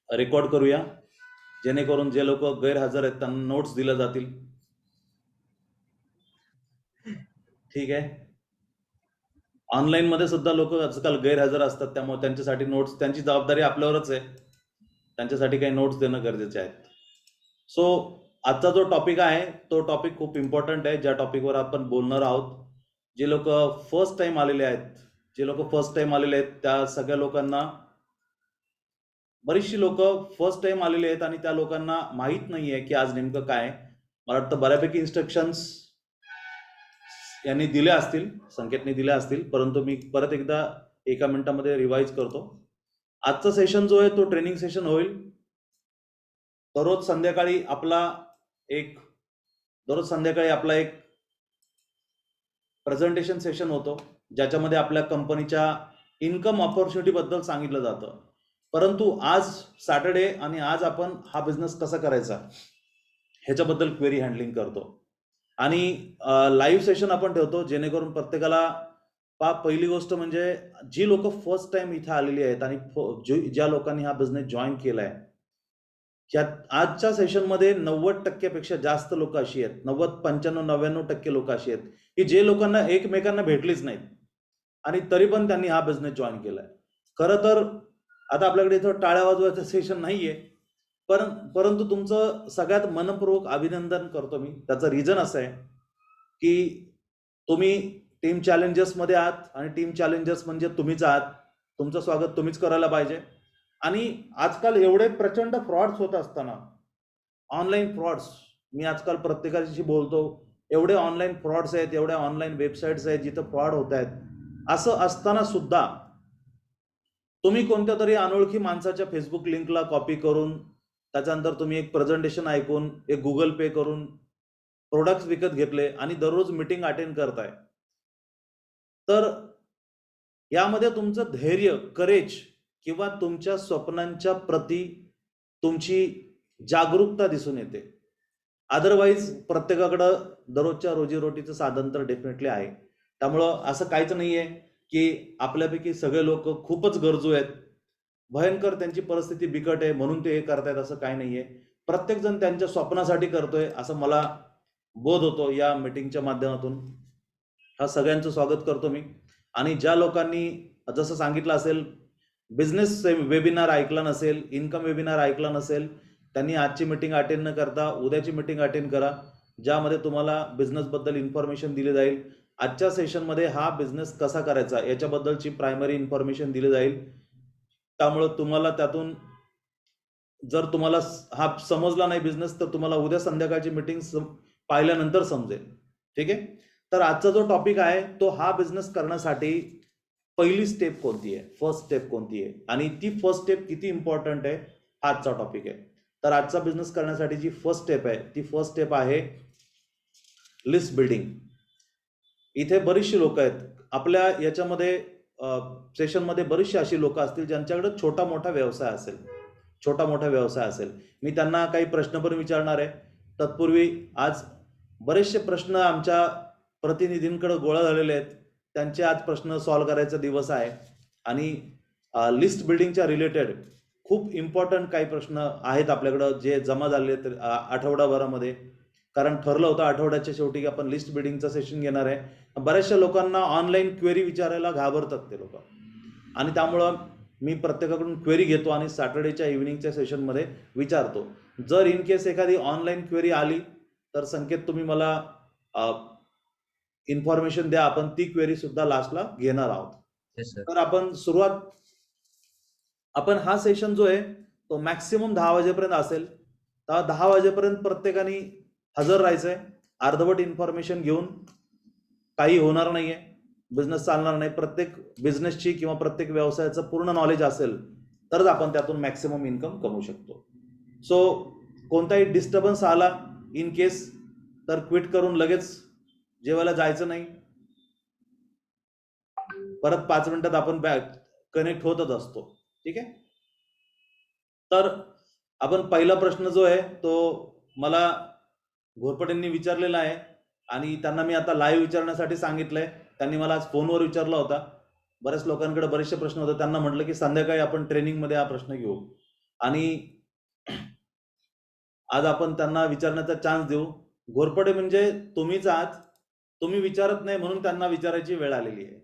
Record करूया, जेणेकरून जे लोक गैरहजर आहेत त्यांना नोट्स दिल्या जातील. ठीक आहे. ऑनलाईन मध्ये सुद्धा लोक आजकाल गैरहजर असतात, त्यामुळे त्यांच्यासाठी नोट्स, त्यांची जबाबदारी आपल्यावरच आहे, त्यांच्यासाठी काही नोट्स देणं गरजेचे आहेत. सो आजचा जो टॉपिक आहे तो टॉपिक खूप इम्पॉर्टंट आहे, ज्या टॉपिकवर आपण बोलणार आहोत. जे लोक फर्स्ट टाइम आलेले आहेत त्या सगळ्या लोकांना, बरीचशी लोक फर्स्ट टाइम आलेले आहेत आणि त्या लोकांना माहित नाहीये की आज नेमकं काय. मला वाटतं बऱ्यापैकी इन्स्ट्रक्शन्स यांनी दिल्या असतील, संकेतने दिल्या असतील, परंतु मी परत एकदा एका मिनिटामध्ये रिवाइज करतो. आजचा सेशन जो आहे तो ट्रेनिंग सेशन होईल. दररोज संध्याकाळी आपला एक प्रेझेंटेशन सेशन होतो, ज्याच्यामध्ये आपल्या कंपनीच्या इन्कम ऑपॉर्च्युनिटी बद्दल सांगितलं जातं. परंतु आज सॅटर्डे आणि आज आपण हा बिझनेस कसा करायचा ह्याच्याबद्दल क्वेरी हँडलिंग करतो. आणि लाईव्ह सेशन आपण ठेवतो, जेणेकरून प्रत्येकाला पहिली गोष्ट म्हणजे जी लोक फर्स्ट टाइम इथे आलेली आहेत आणि ज्या लोकांनी हा बिझनेस जॉईन केलाय, आजच्या सेशनमध्ये 90% पेक्षा जास्त लोक अशी आहेत, 90, 95, 99% लोक अशी आहेत की जे लोकांना एकमेकांना भेटलीच नाहीत आणि तरी पण त्यांनी हा बिझनेस जॉईन केलाय. खरं तर आता आपल्याकडे इथं टाळ्या वाजवायचं सेशन नाहीये, परंतु तुमचं सगळ्यात मनपूर्वक अभिनंदन करतो मी. त्याचं रिझन असं आहे की तुम्ही टीम चॅलेंजर्स मध्ये आहात आणि टीम चॅलेंजर्स म्हणजे तुम्हीच आहात. तुमचं स्वागत तुम्हीच करायला पाहिजे. आणि आजकाल एवढे प्रचंड फ्रॉड्स होत असताना, ऑनलाईन फ्रॉड्स, मी आजकाल प्रत्येकाशी बोलतो, एवढे ऑनलाईन फ्रॉड्स आहेत, एवढ्या ऑनलाईन वेबसाईट्स आहेत जिथं फ्रॉड होत आहेत. असं असताना सुद्धा तुम्ही कोणत्या तरी अनोळखी माणसाच्या फेसबुक लिंकला कॉपी करून, त्याच्यानंतर तुम्ही एक प्रेझेंटेशन ऐकून, एक गुगल पे करून प्रोडक्ट्स विकत घेतले आणि दररोज मीटिंग अटेंड करताय. तर यामध्ये तुमचं धैर्य, करेज किंवा तुमच्या स्वप्नांच्या प्रती तुमची जागरूकता दिसून येते. अदरवाईज प्रत्येकाकडं दररोजच्या रोजीरोटीचं साधन तर डेफिनेटली आहे. त्यामुळं असं काहीच नाहीये की आपल्यापैकी सगळे लोक खूपच गरजू आहेत, भयंकर त्यांची परिस्थिती बिकट आहे म्हणून ते हे करतायत, असं काही नाहीये. प्रत्येक जण त्यांच्या स्वप्नासाठी करतोय असं मला बोध होतो या मीटिंगच्या माध्यमातून. हा सगळ्यांचं स्वागत करतो मी. आणि ज्या लोकांनी जसं सांगितलं असेल, बिझनेस वेबिनार ऐकला नसेल, इन्कम वेबिनार ऐकला नसेल, त्यांनी आजची मीटिंग अटेंड न करता उद्याची मीटिंग अटेंड करा, ज्यामध्ये तुम्हाला बिझनेस बद्दल इन्फॉर्मेशन दिली जाईल. आजच्या सेशनमध्ये हा बिझनेस कसा करायचा याच्याबद्दलची प्रायमरी इन्फॉर्मेशन दिली जाईल. त्यामुळे तुम्हाला त्यातून, जर तुम्हाला हा समजला नाही बिझनेस, तर तुम्हाला उद्या संध्याकाळची मीटिंग पाहिल्यानंतर समजेल. ठीक आहे. तर आजचा जो टॉपिक आहे तो, हा बिझनेस करण्यासाठी पहिली स्टेप कोणती आहे, फर्स्ट स्टेप कोणती आहे आणि ती फर्स्ट स्टेप किती इम्पॉर्टंट आहे, आजचा टॉपिक आहे. तर आजचा बिझनेस करण्यासाठी जी फर्स्ट स्टेप आहे ती फर्स्ट स्टेप आहे लिस्ट बिल्डिंग. इथे बरीचशी लोक आहेत आपल्या याच्यामध्ये, सेशनमध्ये बरीचशी अशी लोक असतील ज्यांच्याकडे छोटा मोठा व्यवसाय असेल. मी त्यांना काही प्रश्न पण विचारणार आहे. तत्पूर्वी आज बरेचसे प्रश्न आमच्या प्रतिनिधींकडे गोळा झालेले आहेत, त्यांचे आज प्रश्न सॉल्व्ह करायचा दिवस आहे. आणि लिस्ट बिल्डिंगच्या रिलेटेड खूप इम्पॉर्टंट काही प्रश्न आहेत आपल्याकडं जे जमा झाले आहेत आठवडाभरामध्ये. कारण ठरलं होतं आठवड्याच्या शेवटी आपण लिस्ट बिल्डिंगचं सेशन घेणार आहे. बऱ्याचशा लोकांना ऑनलाईन क्वेरी विचारायला घाबरतात ते लोक, आणि त्यामुळं मी प्रत्येकाकडून क्वेरी घेतो आणि सॅटर्डेच्या इव्हिनिंगच्या सेशनमध्ये विचारतो. जर इन केस एखादी ऑनलाईन क्वेरी आली तर संकेत तुम्ही मला इन्फॉर्मेशन द्या, आपण ती क्वेरी सुद्धा लास्टला घेणार आहोत. तर आपण हा सेशन जो आहे तो मॅक्सिमम 10 वाजेपर्यंत असेल. तर 10 वाजेपर्यंत प्रत्येकाने हजर राहायचंय. अर्धवट इन्फॉर्मेशन घेऊन काही होणार नाहीये, बिझनेस चालणार नाही. प्रत्येक बिझनेसची किंवा प्रत्येक व्यवसायाचं पूर्ण नॉलेज असेल तरच आपण त्यातून मॅक्सिमम इन्कम कमवू शकतो. सो कोणताही डिस्टर्बन्स आला इन केस तर क्विट करून लगेच जेवायला जायचं नाही. परत 5 मिनिटात आपण कनेक्ट होतच असतो. ठीक आहे. तर आपण पहिला प्रश्न जो आहे तो मला घोरपटेंनी विचारलेला आहे आणि त्यांना मी आता लाईव्ह विचारण्यासाठी सांगितलंय. त्यांनी मला आज फोनवर विचारला होता. बऱ्याच लोकांकडे बरेचसे प्रश्न होते, त्यांना म्हटलं की संध्याकाळी आपण ट्रेनिंगमध्ये हा प्रश्न घेऊ. आणि आज आपण त्यांना विचारण्याचा चान्स देऊ. घोरपडे म्हणजे तुम्हीच आहात, तुम्ही विचारत नाही म्हणून त्यांना विचारायची वेळ आलेली आहे.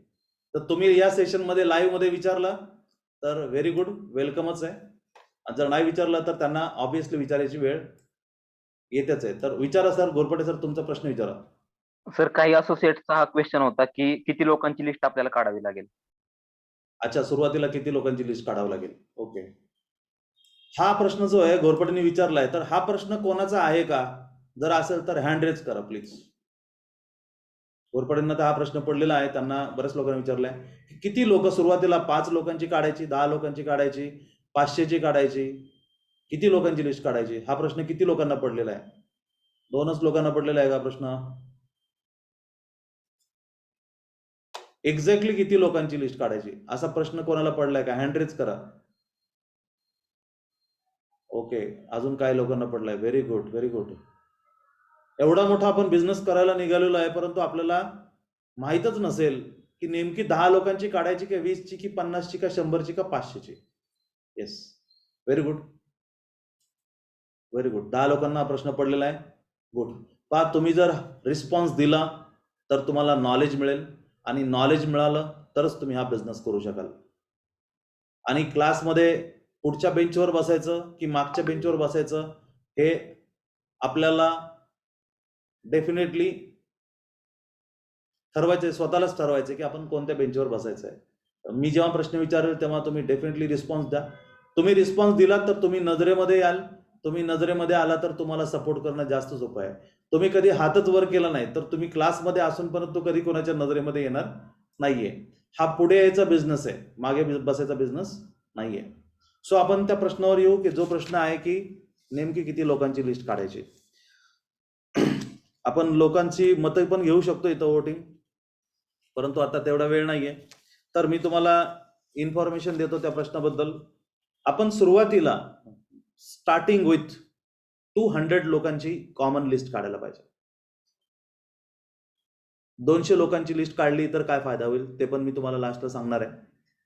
तर तुम्ही या सेशनमध्ये लाईव्हमध्ये विचारलं तर व्हेरी गुड, वेलकमच आहे. आणि जर नाही विचारलं तर त्यांना ऑब्व्हियसली विचारायची वेळ येतेच आहे. तर विचारा सर, घोरपडे सर, तुमचा प्रश्न विचारा. सर, काही असोसिएटचा हा क्वेश्चन होता की किती लोकांची लिस्ट आपल्याला काढावी लागेल. अच्छा, सुरुवातीला किती लोकांची लिस्ट काढावी लागेल. ओके, हा प्रश्न जो आहे घोरपडेंनी विचारलाय, तर हा प्रश्न कोणाचा आहे का? जर असेल तर हँड रेज करा प्लीज. घोरपडेंना तर हा प्रश्न पडलेला आहे, त्यांना बऱ्याच लोकांनी विचारलाय की किती लोक सुरुवातीला 5 लोकांची काढायची, 10 लोकांची काढायची, 500ची काढायची, किती लोकांची लिस्ट काढायची? हा प्रश्न किती लोकांना पडलेला आहे? 2च लोकांना पडलेला आहे का प्रश्न? एक्झॅक्टली किती लोकांची लिस्ट काढायची असा प्रश्न कोणाला पडलाय का? हँड रेज करा. ओके, अजून काय लोकांना पडलाय? Very good, very good. एवढा मोठा आपण बिझनेस करायला निघालेलो आहे, परंतु आपल्याला माहीतच नसेल की नेमकी 10 लोकांची काढायची की 20ची की 50ची का 100ची का 500ची. Yes, very good, very good. 10 लोकांना हा प्रश्न पडलेला आहे. गुड. पहा, तुम्ही जर रिस्पॉन्स दिला तर तुम्हाला नॉलेज मिळेल, आणि नॉलेज मिळालं तरच तुम्ही हा बिझनेस करू शकाल. आणि क्लासमध्ये पुढच्या बेंचवर बसायचं की मागच्या बेंचवर बसायचं हे आपल्याला डेफिनेटली ठरवायचं, स्वतःलाच ठरवायचं की आपण कोणत्या बेंचवर बसायचं आहे. मी जेव्हा प्रश्न विचारेल तेव्हा तुम्ही डेफिनेटली रिस्पॉन्स द्या. तुम्ही रिस्पॉन्स दिला तर तुम्ही नजरेमध्ये याल, तुम्ही नजरेमध्ये आला तर तुम्हाला सपोर्ट करणं जास्त सोपं आहे. तुम्ही कधी हातच वर केला नाही तर तुम्ही क्लासमध्ये असून परंतु कधी कोणाच्या नजरेमध्ये येणार नाहीये. हा पुढे यायचा बिझनेस आहे, मागे बसायचा बिझनेस नाहीये. सो आपण त्या प्रश्नावर येऊ की जो प्रश्न आहे की नेमकी किती लोकांची लिस्ट काढायची. आपण लोकांची मतं पण घेऊ शकतो इथं वोटिंग, परंतु आता तेवढा वेळ नाहीये. तर मी तुम्हाला इन्फॉर्मेशन देतो त्या प्रश्नाबद्दल. आपण सुरुवातीला स्टार्टिंग विथ 200 लोकांची कॉमन लिस्ट काढायला पाहिजे. 200 लोकांची लिस्ट काढली तर काय फायदा होईल ते पण मी तुम्हाला लास्टला सांगणार आहे,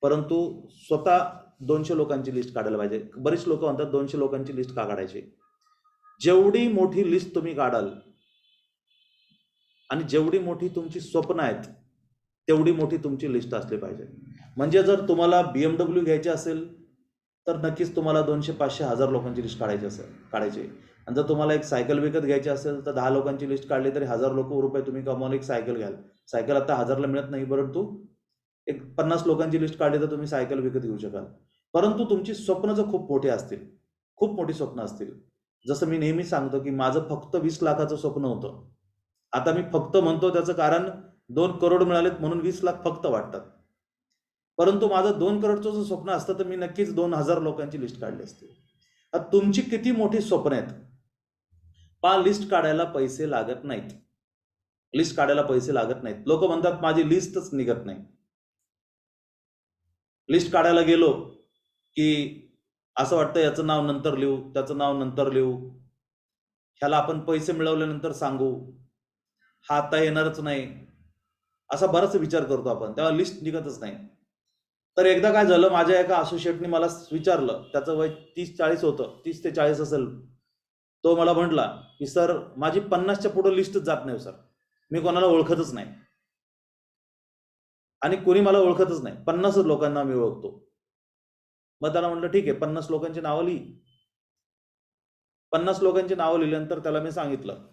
परंतु स्वतः 200 लोकांची लिस्ट काढायला पाहिजे. बरीच लोक म्हणतात 200 लोकांची लिस्ट का काढायची? जेवढी मोठी लिस्ट तुम्ही काढाल आणि जेवढी मोठी तुमची स्वप्न आहेत तेवढी मोठी तुमची लिस्ट असली पाहिजे. म्हणजे जर तुम्हाला BMW घ्यायची असेल तर नक्कीच तुम्हाला 200, 500, 1000 लोकांची लिस्ट काढायची. आणि जर तुम्हाला एक सायकल विकत घ्यायची असेल तर 10 लोकांची लिस्ट काढली तरी 1000 रुपये तुम्ही कमावून एक सायकल घ्याल. सायकल आता 1000ला मिळत नाही, परंतु एक 50 लोकांची लिस्ट काढली तर तुम्ही सायकल विकत घेऊ शकाल. परंतु तुमची स्वप्न जर खूप मोठी असतील, खूप मोठी स्वप्न असतील, जसं मी नेहमी सांगतो की माझं फक्त 20 लाखाचं स्वप्न होतं. आता मी फक्त म्हणतो त्याचं कारण 2 करोड मिळालेत म्हणून 20 लाख फक्त वाटतात, परंतु माझं 2 करोडचं जर स्वप्न असतं तर मी नक्कीच 2000 लोकांची लिस्ट काढली असती. तुमची किती मोठी स्वप्न आहेत पहा. लिस्ट काढायला पैसे लागत नाहीत, लिस्ट काढायला पैसे लागत नाहीत. लोक म्हणतात माझी लिस्टच निघत नाही. लिस्ट काढायला गेलो की असं वाटतं याचं नाव नंतर लिहू, त्याचं नाव नंतर लिहू, ह्याला आपण पैसे मिळवल्यानंतर सांगू, हा आता येणारच नाही, असा बराच विचार करतो आपण, तेव्हा लिस्ट निघतच नाही. तर एकदा काय झालं, माझ्या एका असोसिएटने मला विचारलं, त्याचं वय 30-40 होतं, 30 ते 40 असेल. तो मला म्हटला की सर माझी 50च्या पुढे लिस्टच जात नाही सर, मी कोणाला ओळखतच नाही आणि कोणी मला ओळखतच नाही, 50 लोकांना मी ओळखतो. मग त्याला म्हटलं ठीक आहे 50 लोकांची नावं लिही. 50 लोकांची नावं लिहिल्यानंतर त्याला मी सांगितलं,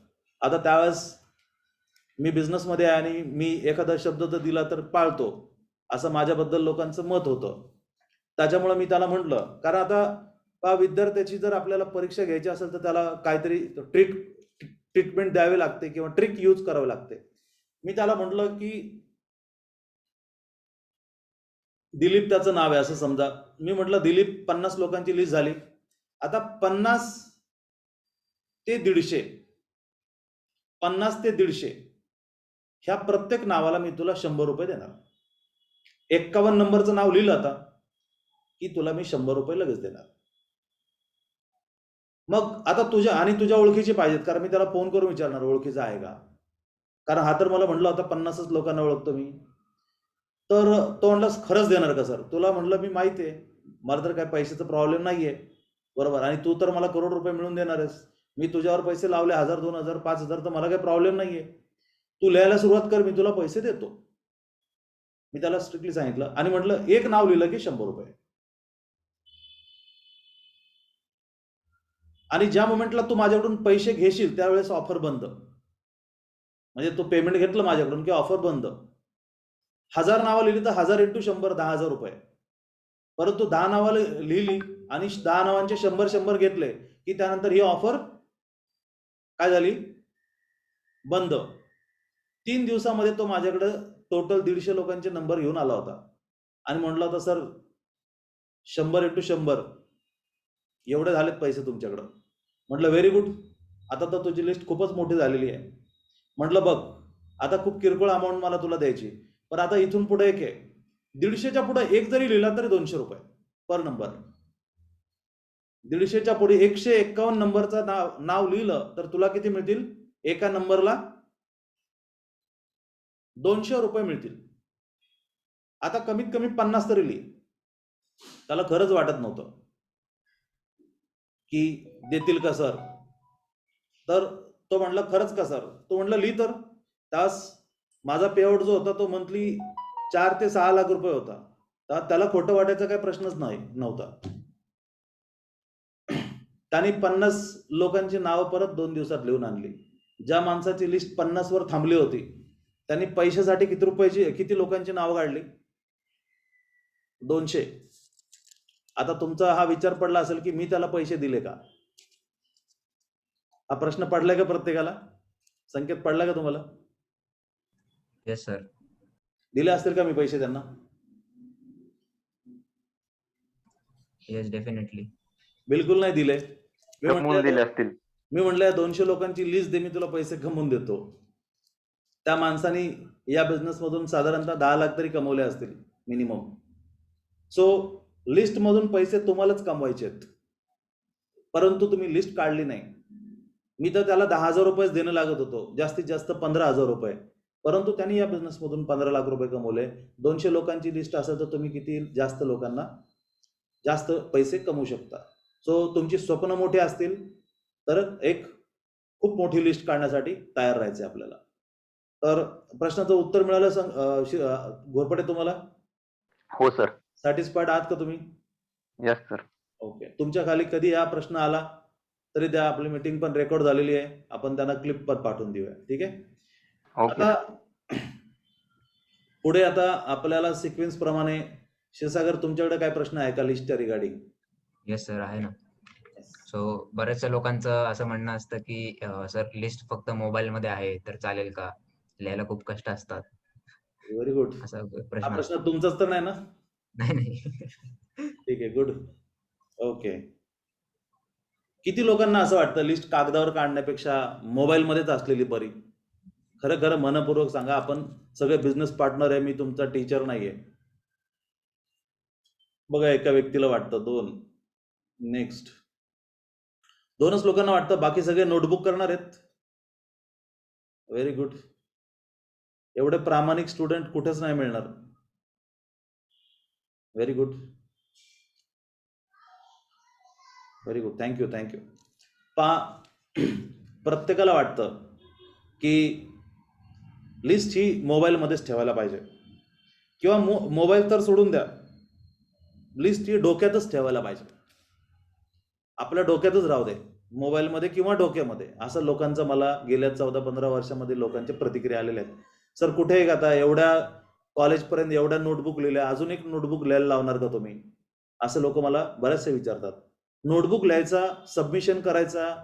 आता त्यावेळेस मी बिझनेसमध्ये आहे आणि मी एखादा शब्द जर दिला तर पाळतो असं माझ्याबद्दल लोकांचं मत होतं. त्याच्यामुळे मी त्याला म्हटलं, कारण आता विद्यार्थ्याची जर आपल्याला परीक्षा घ्यायची असेल तर त्याला काहीतरी ट्रीटमेंट द्यावी लागते किंवा ट्रिक यूज करावी लागते. मी त्याला म्हटलं की दिलीप त्याचं नाव आहे असं समजा. मी म्हटलं दिलीप 50 लोकांची लिस्ट झाली, आता 50 ते 150, 50 ते 150 ह्या प्रत्येक नावाला मी तुला 100 रुपये देणार. 51 नंबरचं नाव लिहिलं आता की तुला मी 100 रुपये लगेच देणार. मग आता तुझ्या ओळखीचे पाहिजेत, कारण मी त्याला फोन करून विचारणार ओळखीचा आहे का, कारण हा तर मला म्हटलं होता 50च लोकांना ओळखतो मी. तर तो म्हणला खरंच देणार का सर? तुला म्हटलं मी माहिती आहे, मला तर काय पैशाचा प्रॉब्लेम नाहीये, बरोबर, आणि तू तर मला करोड रुपये मिळवून देणार आहेस. मी तुझ्यावर पैसे लावले 1000, 2000, 5000 तर मला काही प्रॉब्लेम नाहीये. तू लिहायला सुरुवात कर, मी तुला पैसे देतो. मी त्याला स्ट्रिक्टली सांगितलं आणि म्हटलं एक नाव लिहिलं की 100 रुपये. आणि ज्या मोमेंटला तू माझ्याकडून पैसे घेशील त्यावेळेस ऑफर बंद. म्हणजे तू पेमेंट घेतलं माझ्याकडून की ऑफर बंद. 1000 नावं लिहिली तर 1000 × 100 10,000 रुपये. परंतु 10 नावं लिहिली आणि 10 नावांचे 100 घेतले की त्यानंतर ही ऑफर काय झाली? बंद. 3 दिवसामध्ये तो माझ्याकडे टोटल 150 लोकांचे नंबर घेऊन आला होता आणि म्हटलं होता सर 100 × 100 एवढे झालेत पैसे तुमच्याकडं. म्हटलं व्हेरी गुड, आता तर तुझी लिस्ट खूपच मोठी झालेली आहे. म्हटलं बघ, आता खूप किरकोळ अमाऊंट मला तुला द्यायची, पण आता इथून पुढे एक आहे, 150च्या पुढे एक जरी लिहिला तरी 200 रुपये पर नंबर. 150च्या पुढे 151 नंबरचं नाव लिहिलं तर तुला किती मिळतील? एका नंबरला 200 रुपये मिळतील. आता कमीत कमी 50 तरी लिही. त्याला खरंच वाटत नव्हतं की देतील का सर. तर तो म्हणला खरंच का सर? तो म्हणला लिही तर. तास माझा पेआउट जो होता तो मंथली 4 ते 6 लाख रुपये होता. तर त्याला खोटं वाटायचा काही प्रश्नच नव्हता. त्यांनी 50 लोकांची नावं परत 2 दिवसात लिहून आणली. ज्या माणसाची लिस्ट 50 वर थांबली होती त्यांनी पैशासाठी किती लोकांची नावं काढली? 200. आता तुमचा हा विचार पडला असेल की मी त्याला पैसे दिले का? हा प्रश्न पडलाय का प्रत्येकाला? संकेत पडला का तुम्हाला? Yes sir. दिले असतील का मी पैसे त्यांना? Yes definitely. बिलकुल नाही दिले. कमवून दिले असतील. मी म्हटलं 200 लोकांची लिस्ट दे, मी तुला पैसे कमवून देतो. त्या माणसाने या बिझनेस मधून साधारणतः 10 लाख तरी कमवले असतील मिनिमम. सो लिस्ट मधून पैसे तुम्हालाच कमवायचे आहेत, परंतु तुम्ही लिस्ट काढली नाही. मी तर त्याला 10,000 रुपये देणं लागत होतो, जास्तीत जास्त 15,000 रुपये, परंतु त्यांनी या बिझनेस मधून 15 लाख रुपये कमवले. 200 लोकांची लिस्ट असेल तर तुम्ही किती जास्त लोकांना जास्त पैसे कमवू शकता. सो तुमची स्वप्न मोठी असतील तर एक खूप मोठी लिस्ट काढण्यासाठी तयार राहायचे आपल्याला. तर प्रश्नाचं उत्तर मिळालं घोरपडे तुम्हाला? हो सर. सॅटिस्फाईड आहात का तुम्ही? Yes sir. ओके. तुमच्या खाली कधी हा प्रश्न आला तरी त्या आपली मीटिंग पण रेकॉर्ड झालेली आहे, आपण त्यांना क्लिप पण पाठवून देऊया. ठीक आहे. ओके. आता पुढे आता आपल्याला सिक्वेन्स प्रमाणे क्षीरसागर तुमच्याकडे काय प्रश्न आहे का लिस्टच्या रिगार्डिंग? येस सर, आहे ना. सो बऱ्याचशा लोकांचं असं म्हणणं असतं की सर लिस्ट फक्त मोबाईल मध्ये आहे तर चालेल का? लिहायला खूप कष्ट असतात. Very good. असा हा प्रश्न प्रश्न असतो. तुमचाच तर नाही ना? नाही. ठीक आहे, गुड. ओके. किती लोकांना असं वाटतं लिस्ट कागदावर काढण्यापेक्षा मोबाईल मध्येच असलेली बरी? खरं खरं मनपूर्वक सांगा. आपण सगळे बिझनेस पार्टनर आहे, मी तुमचा टीचर नाहीये. बघा, एका व्यक्तीला वाटतं, 2. नेक्स्ट. 2च लोकांना वाटतं, बाकी सगळे नोटबुक करणार आहेत. Very good. एवढे प्रामाणिक स्टुडंट कुठेच नाही मिळणार. Very good. Very good. Thank you. प्रत्येकाला वाटतं की लिस्ट ही मोबाईलमध्येच ठेवायला पाहिजे, किंवा मोबाईल तर सोडून द्या, लिस्ट ही डोक्यातच ठेवायला पाहिजे. आपल्या डोक्यातच राहू दे, मोबाईलमध्ये किंवा डोक्यामध्ये. असं लोकांचं मला गेल्या 14-15 वर्षामध्ये लोकांच्या प्रतिक्रिया आलेल्या आहेत. सर कुठे आहे आता, एवढ्या कॉलेजपर्यंत एवढ्या नोटबुक लिहिल्या, अजून एक नोटबुक लिहायला लावणार का तुम्ही? असं लोक मला बरेचसे विचारतात. नोटबुक लिहायचा, सबमिशन करायचा,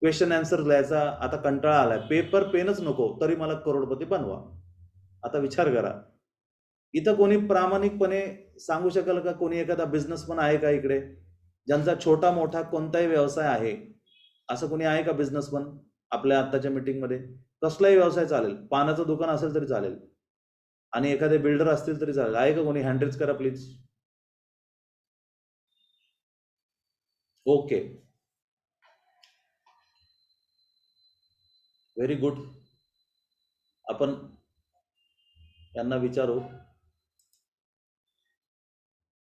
क्वेश्चन आन्सर लिहायचा आता कंटाळा आलाय. पेपर पेनच नको तरी मला करोडपती बनवा. आता विचार करा, इथं कोणी प्रामाणिकपणे सांगू शकेल का? कोणी एखादा बिझनेसमन आहे का इकडे, ज्यांचा छोटा मोठा कोणताही व्यवसाय आहे? असं कोणी आहे का बिझनेसमन आपल्या आत्ताच्या मीटिंग मध्ये? कसलाही व्यवसाय चालेल, पानाचं दुकान असेल तरी चालेल, आणि एखादे बिल्डर असतील तरी चालेल. आहे का कोणी? हँड रेज करा प्लीज. Okay, very good. आपण यांना विचारू.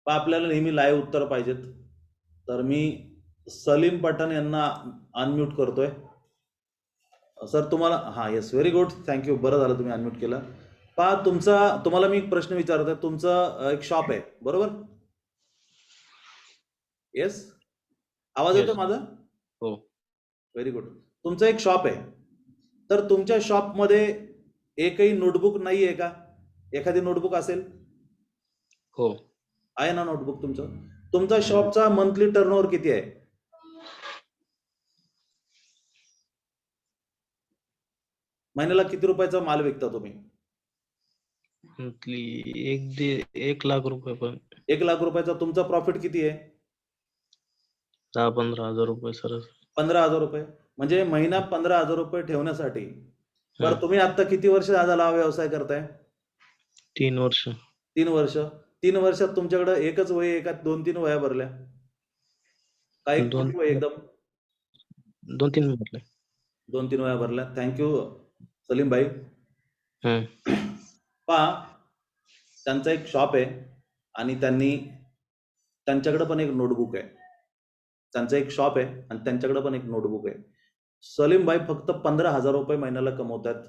पण आपल्याला नेहमी लाईव्ह उत्तर पाहिजेत. तर मी सलीम पठाण यांना अनम्यूट करतोय. सर तुम्हाला हा येस व्हेरी गुड थँक्यू. बरं झालं तुम्ही अनम्यूट केलं. पहा तुम्हाला मी एक प्रश्न विचारतोय. तुमचं एक शॉप आहे बरोबर? येस आवाज येतो येस. माझा? हो. Very good. तुमचं एक शॉप आहे तर तुमच्या शॉपमध्ये एकही नोटबुक नाही आहे का? एखादी नोटबुक असेल? हो. आहे ना नोटबुक तुमचं? तुमचा शॉपचा मंथली टर्नओव्हर किती आहे? महिन्याला किती रुपयाचा माल विकता तुम्ही? मंथली 1 लाख रुपये पण 1 लाख रुपयाचा. तुमचा प्रॉफिट किती आहे? 10-15 हजार रुपये सर. 15,000 रुपये. म्हणजे महिना 15,000 रुपये ठेवण्यासाठी. बरं हम्म. तुम्ही आता किती वर्ष झाला हा व्यवसाय करताय? 3 वर्ष. 3 वर्ष. 3 वर्षात तुमच्याकडे एकच वही आहे का 2-3 वह्या भरल्या? का एक दोन मोठी वही एकदम? 2-3 म्हटले. 2-3 वह्या भरल्या. थँक्यू सलीम भाई. हम्म. पहा त्यांचा एक शॉप आहे आणि त्यांच्याकडे पण एक नोटबुक आहे. त्यांचं एक शॉप आहे आणि त्यांच्याकडे पण एक नोटबुक आहे. सलीम भाई फक्त 15,000 रुपये महिन्याला कमवतात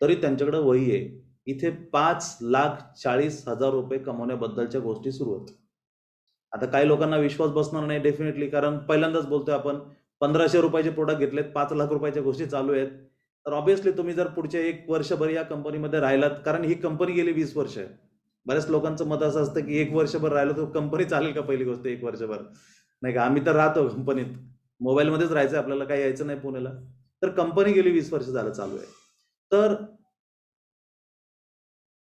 तरी त्यांच्याकडे वही आहे. इथे 5,40,000 रुपये कमवण्याबद्दलच्या गोष्टी सुरू आहेत. आता काही लोकांना विश्वास बसणार नाही डेफिनेटली, कारण पहिल्यांदाच बोलतोय आपण. 1,500 रुपयाचे प्रोडक्ट घेतलेत, 5 लाख रुपयाच्या गोष्टी चालू आहेत. तर ऑब्व्हियसली तुम्ही जर पुढचे 1 वर्षभर या कंपनीमध्ये राहिलात, कारण ही कंपनी गेली 20 वर्ष आहे. बऱ्याच लोकांचं मत असं असतं की 1 वर्षभर राहिलो तर कंपनी चालेल का? पहिली गोष्ट 1 वर्षभर नाही का? आम्ही तर राहतो कंपनीत, मोबाईलमध्येच राहायचं, आपल्याला काही यायचं नाही पुण्याला. तर कंपनी गेली 20 वर्ष झालं चालू आहे. तर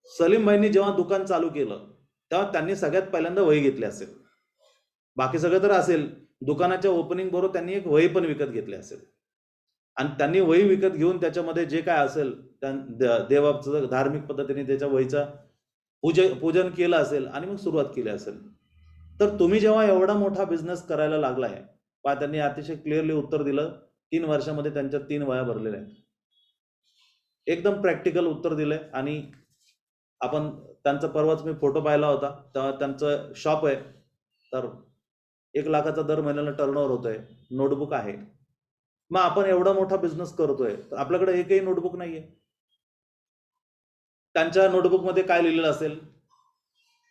सलीम भाईंनी जेव्हा दुकान चालू केलं तेव्हा त्यांनी सगळ्यात पहिल्यांदा वही घेतली असेल. बाकी सगळं तर असेल, दुकानाच्या ओपनिंग बरोबर त्यांनी एक वही पण विकत घेतली असेल आणि त्यांनी वही विकत घेऊन त्याच्यामध्ये जे काय असेल देवाचं धार्मिक पद्धतीने त्याच्या वहीचा पूजन केलं असेल आणि मग सुरुवात केली असेल. तर तुम्ही जेव्हा एवढा मोठा बिझनेस करायला लागलाय, पहा त्यांनी अतिशय क्लिअरली उत्तर दिलं. 3 वर्षामध्ये त्यांच्या 3 वह्या भरलेल्या आहेत. एकदम प्रॅक्टिकल उत्तर दिलंय. आणि आपण त्यांचा परवाच मी फोटो पाहिला होता, तेव्हा त्यांचं शॉप आहे तर 1 लाखाचा दर महिन्याला टर्नओव्हर होतोय, नोटबुक आहे. मग आपण एवढा मोठा बिझनेस करतोय तर आपल्याकडे एकही नोटबुक नाहीये. त्यांच्या नोटबुकमध्ये काय लिहिलेलं असेल?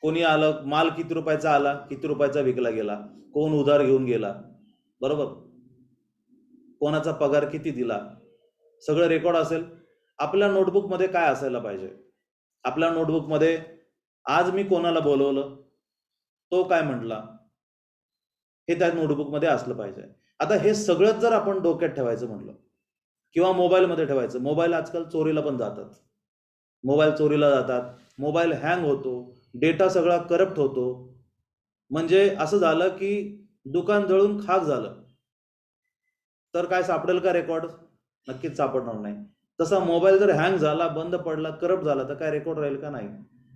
कोणी आलं, माल किती रुपयाचा आला, किती रुपयाचा विकला गेला, कोण उधार घेऊन गेला, बरोबर, कोणाचा पगार किती दिला, सगळं रेकॉर्ड असेल. आपल्या नोटबुकमध्ये काय असायला पाहिजे? आपल्या नोटबुकमध्ये आज मी कोणाला बोलवलं, तो काय म्हटला, हे त्या नोटबुकमध्ये असलं पाहिजे. आता हे सगळं जर आपण डोक्यात ठेवायचं म्हटलं किंवा मोबाईलमध्ये ठेवायचं, मोबाईल आजकाल चोरीला पण जातात, मोबाईल चोरीला जातात, मोबाईल हँग होतो, डेटा सगळा करप्ट होतो. म्हणजे असं झालं की दुकान जळून खाक झालं तर काय सापडेल का रेकॉर्ड? नक्कीच सापडणार नाही. तसा मोबाईल जर हँग झाला, बंद पडला, करप्ट झाला तर काय रेकॉर्ड राहील का? नाही.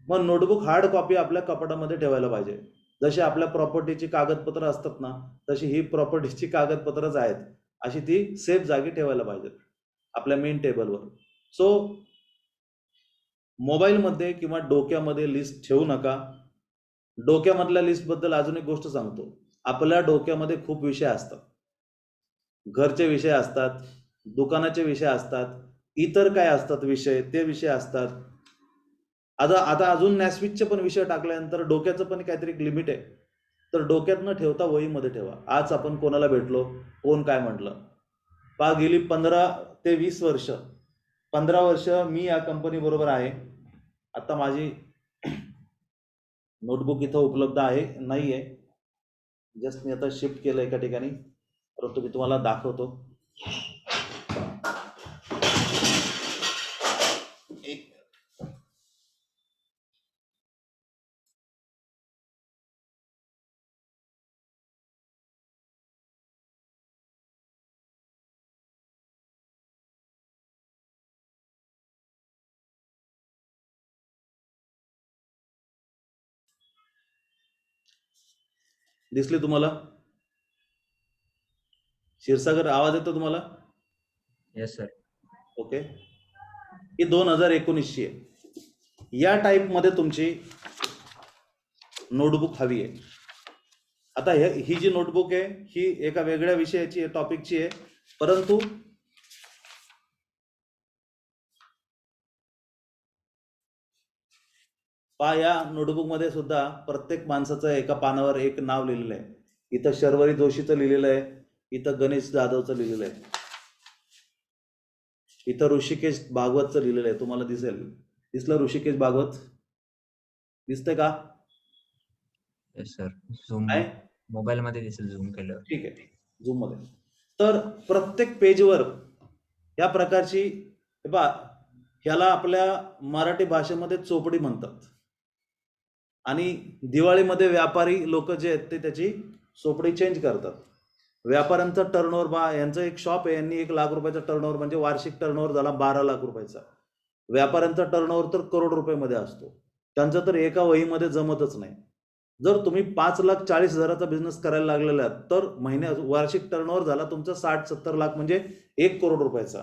मग नोटबुक हार्ड कॉपी आपल्या कपाटामध्ये ठेवायला पाहिजे. जशी आपल्या प्रॉपर्टीची कागदपत्र असतात ना, तशी ही प्रॉपर्टीची कागदपत्रच आहेत, अशी ती सेफ जागी ठेवायला पाहिजेत आपल्या मेन टेबलवर. सो मोबाईलमध्ये किंवा डोक्यामध्ये लिस्ट ठेवू नका. डोक्यामधल्या लिस्टबद्दल अजून एक गोष्ट सांगतो. आपल्या डोक्यामध्ये खूप विषय असतात. घरचे विषय असतात, दुकानाचे विषय असतात, इतर काय असतात विषय, ते विषय असतात. आता अजून नॅसविकचे पण विषय टाकल्यानंतर डोक्याचं पण काहीतरी लिमिट आहे. तर डोक्यात न ठेवता वहीमध्ये ठेवा. आज आपण कोणाला भेटलो, कोण काय म्हटलं. पहा गेली 15 ते 20 वर्ष, 15 वर्ष मी या कंपनी बरोबर आहे. आता माझी नोटबुक इथं उपलब्ध आहे नाहीये, जस्ट मी आता शिफ्ट केलं एका ठिकाणी, परंतु मी तुम्हाला दाखवतो. दिसली तुम्हाला? क्षीरसागर आवाज येतो तुम्हाला? Yes sir. ओके. ही 2019ची आहे. या टाईप मध्ये तुमची नोटबुक हवी आहे. आता ही जी नोटबुक आहे ही एका वेगळ्या विषयाची आहे, टॉपिकची आहे, परंतु या नोटबुक मध्ये सुद्धा प्रत्येक माणसाचं एका पानावर एक नाव लिहिलेलं आहे. इथं शर्वरी जोशीचं लिहिलेलं आहे, इथं गणेश जाधवचं लिहिलेलं आहे, इथं ऋषिकेश भागवतचं लिहिलेलं आहे. तुम्हाला दिसलं ऋषिकेश भागवत? दिसतंय का? Yes sir. झूम आहे? मोबाईल मध्ये दिसेल झूम केल्यावर. ठीक आहे, झूम मध्ये. तर प्रत्येक पेजवर या प्रकारची ह्याला आपल्या मराठी भाषेमध्ये चोपडी म्हणतात आणि दिवाळीमध्ये व्यापारी लोक जे आहेत ते त्याची चोपडी चेंज करतात. व्यापाऱ्यांचा टर्नओव्हर यांचं एक शॉप आहे, यांनी 1 लाख रुपयाचा टर्नओव्हर म्हणजे वार्षिक टर्नओव्हर झाला 12 लाख रुपयाचा. व्यापाऱ्यांचा टर्नओव्हर तर करोड रुपयामध्ये असतो, त्यांचं तर एका वहीमध्ये जमतच नाही. जर तुम्ही 5,40,000चा बिझनेस करायला लागलेला आहात तर वार्षिक टर्नओव्हर झाला तुमचा 60-70 लाख म्हणजे 1 करोड रुपयाचा.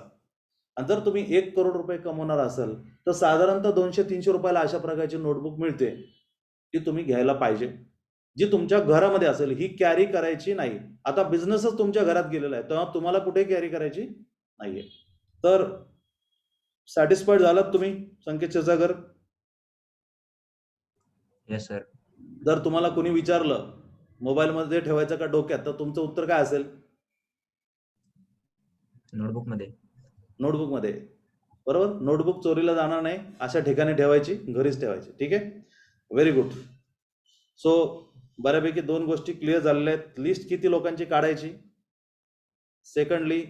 आणि जर तुम्ही 1 करोड रुपये कमवणार असाल तर साधारणतः 200-300 रुपयाला अशा प्रकारची नोटबुक मिळते, ती तुम्ही घ्यायला पाहिजे, जी तुमच्या घरामध्ये असेल. ही कॅरी करायची नाही. आता बिझनेसच तुमच्या घरात गेलेला आहे तेव्हा तुम्हाला कुठे कॅरी करायची नाहीये. तर सॅटिस्फाईड झालात तुम्ही संकेत क्षीरसागर? Yes sir. जर तुम्हाला कोणी विचारलं मोबाईलमध्ये ठेवायचं का डोक्यात, तर तुमचं उत्तर काय असेल? नोटबुक मध्ये. नोटबुक मध्ये, बरोबर. नोटबुक चोरीला जाणार नाही, अशा ठिकाणी ठेवायची, घरीच ठेवायची. ठीक आहे, व्हेरी गुड. सो बऱ्यापैकी 2 गोष्टी क्लिअर झालेल्या आहेत. लिस्ट किती लोकांची काढायची, सेकंडली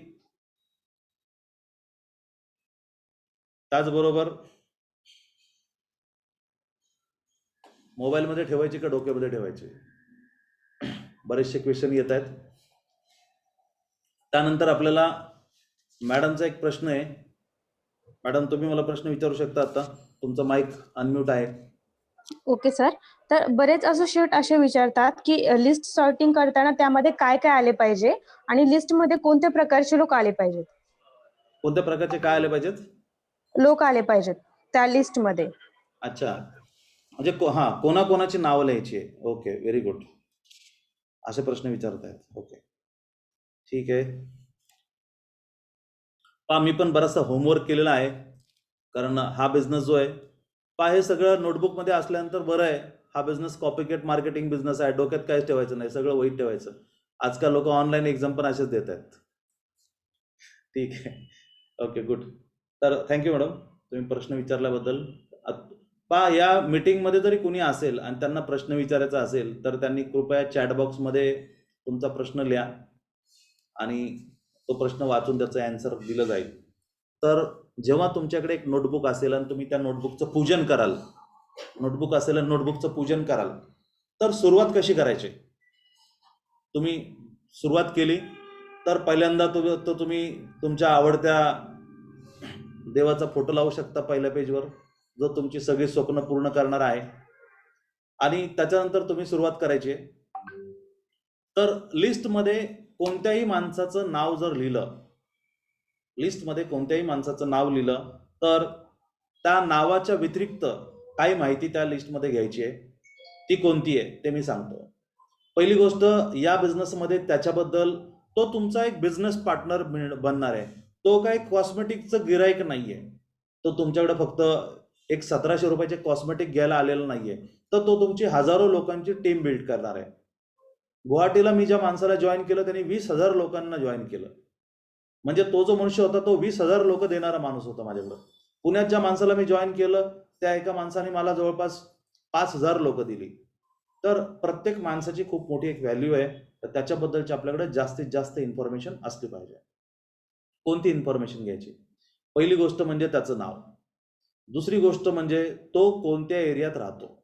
त्याचबरोबर मोबाईलमध्ये ठेवायची का डोक्यामध्ये ठेवायची, बरेचसे क्वेश्चन येत आहेत. त्यानंतर आपल्याला मॅडमचा एक प्रश्न आहे. मॅडम तुम्ही मला प्रश्न विचारू शकता, आता तुमचा माईक अनम्यूट आहे. Okay sir. तर बरेच असोसिएट असे विचारतात की लिस्ट सॉर्टिंग करताना त्यामध्ये काय काय आले पाहिजे आणि लिस्टमध्ये कोणत्या प्रकारचे लोक आले पाहिजेत? कोणत्या प्रकारचे काय आले पाहिजेत? लोक आले पाहिजेत त्या लिस्टमध्ये. अच्छा, म्हणजे कोणाकोणाची नावं लिहायची आहे. Okay, very good. असे प्रश्न विचारतायत. ओके, ठीक आहे. मी पण बराचसा होमवर्क केलेला आहे, कारण हा बिझनेस जो आहे हे सगळं नोटबुक मध्ये असल्यानंतर बरं आहे. हा बिझनेस कॉपीकेट मार्केटिंग बिझनेस आहे, डोक्यात काहीच ठेवायचं नाही, सगळं वहीत ठेवायचं. आजकाल लोक ऑनलाईन एक्झाम पण असेच देत आहेत. ठीक आहे, ओके, गुड. तर थँक्यू मॅडम तुम्ही प्रश्न विचारल्याबद्दल. या मीटिंगमध्ये जरी कुणी असेल आणि त्यांना प्रश्न विचारायचा असेल तर त्यांनी कृपया चॅट बॉक्समध्ये तुमचा प्रश्न लिहा आणि तो प्रश्न वाचून त्याचं आन्सर दिलं जाईल. तर जेव्हा तुमच्याकडे एक नोटबुक असेल आणि तुम्ही त्या नोटबुकचं पूजन कराल, तर सुरुवात कशी करायची? तुम्ही सुरुवात केली तर पहिल्यांदा तुम्ही तुमच्या आवडत्या देवाचा फोटो लावू शकता पहिल्या पेजवर, जो तुमची सगळी स्वप्न पूर्ण करणार आहे. आणि त्याच्यानंतर तुम्ही सुरुवात करायची. तर लिस्टमध्ये कोणत्याही माणसाचं नाव जर लिहिलं, तर त्या नावाच्या व्यतिरिक्त काही माहिती त्या लिस्टमध्ये घ्यायची आहे. ती कोणती आहे ते मी सांगतो. पहिली गोष्ट, या बिझनेसमध्ये त्याच्याबद्दल तो तुमचा एक बिझनेस पार्टनर बनणार आहे. तो काही कॉस्मेटिकचं गिराईक नाहीये. तो तुमच्याकडे फक्त एक 1700 रुपयाचे कॉस्मेटिक घ्यायला आलेला नाहीये, तर तो तुमची हजारो लोकांची टीम बिल्ड करणार आहे. गुवाहाटीला मी ज्या माणसाला जॉईन केलं त्यांनी 20,000 लोकांना जॉईन केलं. म्हणजे तो जो मनुष्य होता तो 20,000 लोक देणारा माणूस होता माझ्याकडं. पुण्यात ज्या माणसाला मी जॉईन केलं त्या एका माणसाने मला जवळपास 5,000 लोक दिली. तर प्रत्येक माणसाची खूप मोठी एक व्हॅल्यू आहे, तर त्याच्याबद्दलची आपल्याकडे जास्तीत जास्त इन्फॉर्मेशन असली पाहिजे. कोणती इन्फॉर्मेशन घ्यायची? पहिली गोष्ट म्हणजे त्याचं नाव. दुसरी गोष्ट म्हणजे तो कोणत्या एरियात राहतो.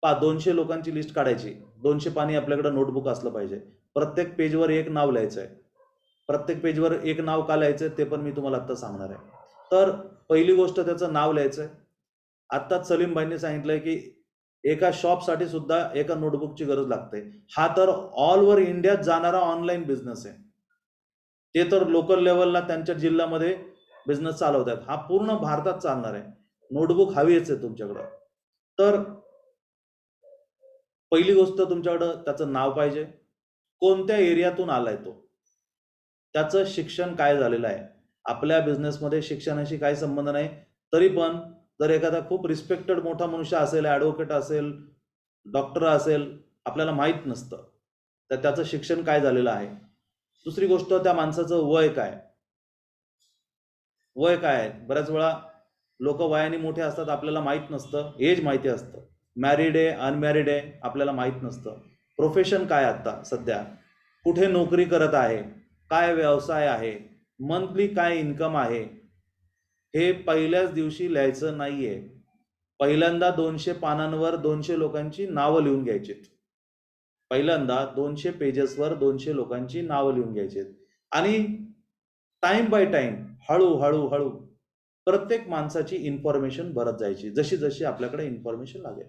200 लोकांची लिस्ट काढायची. 200 पानी आपल्याकडे नोटबुक असलं पाहिजे. प्रत्येक पेजवर एक नाव लिहायचं आहे. प्रत्येक पेजवर एक नाव का लिहायचं ते पण मी तुम्हाला आता सांगणार आहे. तर पहिली गोष्ट त्याचं नाव लिहायचं आहे. आत्ताच सलीमभाईंनी सांगितलंय की एका शॉपसाठी सुद्धा एका नोटबुकची गरज लागते. हा तर ऑल ओव्हर इंडियात जाणारा ऑनलाईन बिझनेस आहे. ते तर लोकल लेवलला त्यांच्या जिल्ह्यामध्ये बिझनेस चालवतात. हा पूर्ण भारतात चालणार आहे. नोटबुक हवीच आहे तुमच्याकडं. तर पहिली गोष्ट तुमच्याकडं त्याचं नाव पाहिजे, कोणत्या एरियातून आलाय तो, त्याचं शिक्षण काय झालेलं आहे. आपल्या बिझनेसमध्ये शिक्षणाशी काही संबंध नाही, तरी पण जर एखादा खूप रिस्पेक्टेड मोठा मनुष्य असेल, ॲडव्होकेट असेल, डॉक्टर असेल, आपल्याला माहीत नसतं तर त्याचं शिक्षण काय झालेलं आहे. दुसरी गोष्ट, त्या माणसाचं वय काय आहे. बऱ्याच वेळा लोक वयाने मोठे असतात, आपल्याला माहीत नसतं. एज माहिती असतं, मॅरिड आहे अनमॅरिड आहे आपल्याला माहीत नसतं. प्रोफेशन काय आत्ता सध्या, कुठे नोकरी करत आहे, काय व्यवसाय आहे, मंथली काय इन्कम आहे, हे पहिल्याच दिवशी लिहायचं नाहीये. पहिल्यांदा 200 पानांवर 200 लोकांची नावं लिहून घ्यायची. पहिल्यांदा 200 पेजेसवर 200 लोकांची नावं लिहून घ्यायची आणि टाइम बाय टाइम हळू प्रत्येक माणसाची इन्फॉर्मेशन भरत जायची, जशी जशी आपल्याकडे इन्फॉर्मेशन लागेल.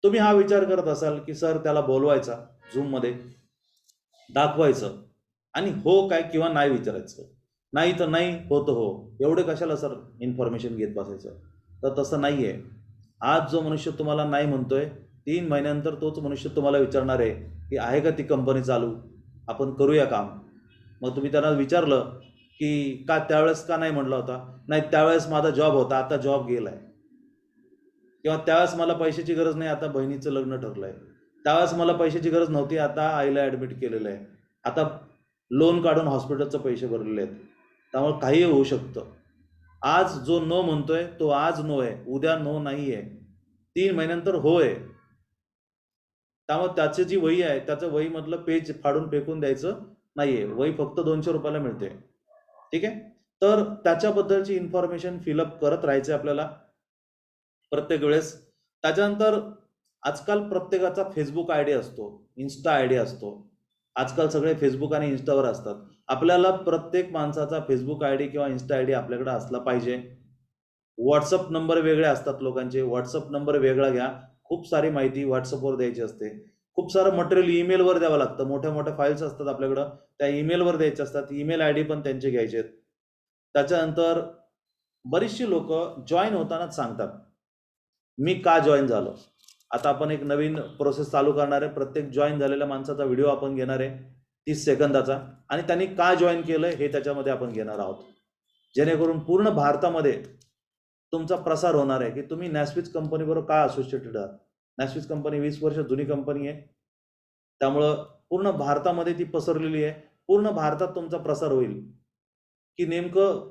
तुम्ही हा विचार करत असाल की सर त्याला बोलवायचा झूममध्ये, दाखवायचं आणि हो काय किंवा नाही विचारायचं, नाही तर नाही, हो तर हो, एवढे कशाला सर इन्फॉर्मेशन घेत बसायचं. तर तसं नाही आहे. आज जो मनुष्य तुम्हाला नाही म्हणतोय, 3 महिन्यानंतर तोच मनुष्य तुम्हाला विचारणार आहे की आहे का ती कंपनी चालू, आपण करूया काम. मग तुम्ही त्यांना विचारलं की का त्यावेळेस का नाही म्हटला होता, नाही त्यावेळेस माझा जॉब होता, आता जॉब गेलाय. किंवा त्यावेळेस मला पैशाची गरज नाही, आता बहिणीचं लग्न ठरलंय. त्यावेळेस मला पैशाची गरज नव्हती, आता आईला ॲडमिट केलेलं आहे. आता लोन काढून हॉस्पिटलचे पैसे भरलेले आहेत. त्यामुळे काही होऊ शकतं. आज जो नो म्हणतोय तो आज नो आहे, उद्या नो नाही आहे, 3 महिन्यानंतर हो आहे. त्यामुळे त्याची जी वही आहे, त्याचं वहीमधलं पेज फाडून फेकून द्यायचं नाहीये. वही फक्त 200 रुपयाला मिळते. ठीक आहे. तर त्याच्याबद्दलची इन्फॉर्मेशन फिलअप करत राहायचे आपल्याला प्रत्येक वेळेस. त्याच्यानंतर आजकाल प्रत्येकाचा फेसबुक आयडी असतो, इन्स्टा आयडी असतो. आजकाल सगळे फेसबुक आणि इन्स्टावर असतात. आपल्याला प्रत्येक माणसाचा फेसबुक आयडी किंवा इन्स्टा आयडी आपल्याकडे असला पाहिजे. व्हॉट्सअप नंबर वेगळे असतात लोकांचे, व्हॉट्सअप नंबर वेगळा घ्या. खूप सारी माहिती व्हॉट्सअपवर द्यायची असते. खूप सारं मटेरियल ईमेलवर द्यावं लागतं. मोठ्या मोठ्या फाईल्स असतात आपल्याकडं, त्या ईमेलवर द्यायच्या असतात. ईमेल आयडी पण त्यांचे घ्यायचे आहेत. त्याच्यानंतर बरीचशी लोक जॉईन होतानाच सांगतात मी का जॉईन झालो. आता आपण एक नवीन प्रोसेस चालू करणार आहे. प्रत्येक जॉईन झालेल्या माणसाचा व्हिडिओ आपण घेणार आहे 30 सेकंदाचा, आणि त्यांनी का जॉईन केलंय हे त्याच्यामध्ये आपण घेणार आहोत, जेणेकरून पूर्ण भारतामध्ये तुमचा प्रसार होणार आहे की तुम्ही नॅस्विच कंपनीबरोबर का असोसिएटेड आहात. नॅस्विच कंपनी 20 वर्ष जुनी कंपनी आहे, त्यामुळं पूर्ण भारतामध्ये ती पसरलेली आहे. पूर्ण भारतात तुमचा प्रसार होईल की नेमकं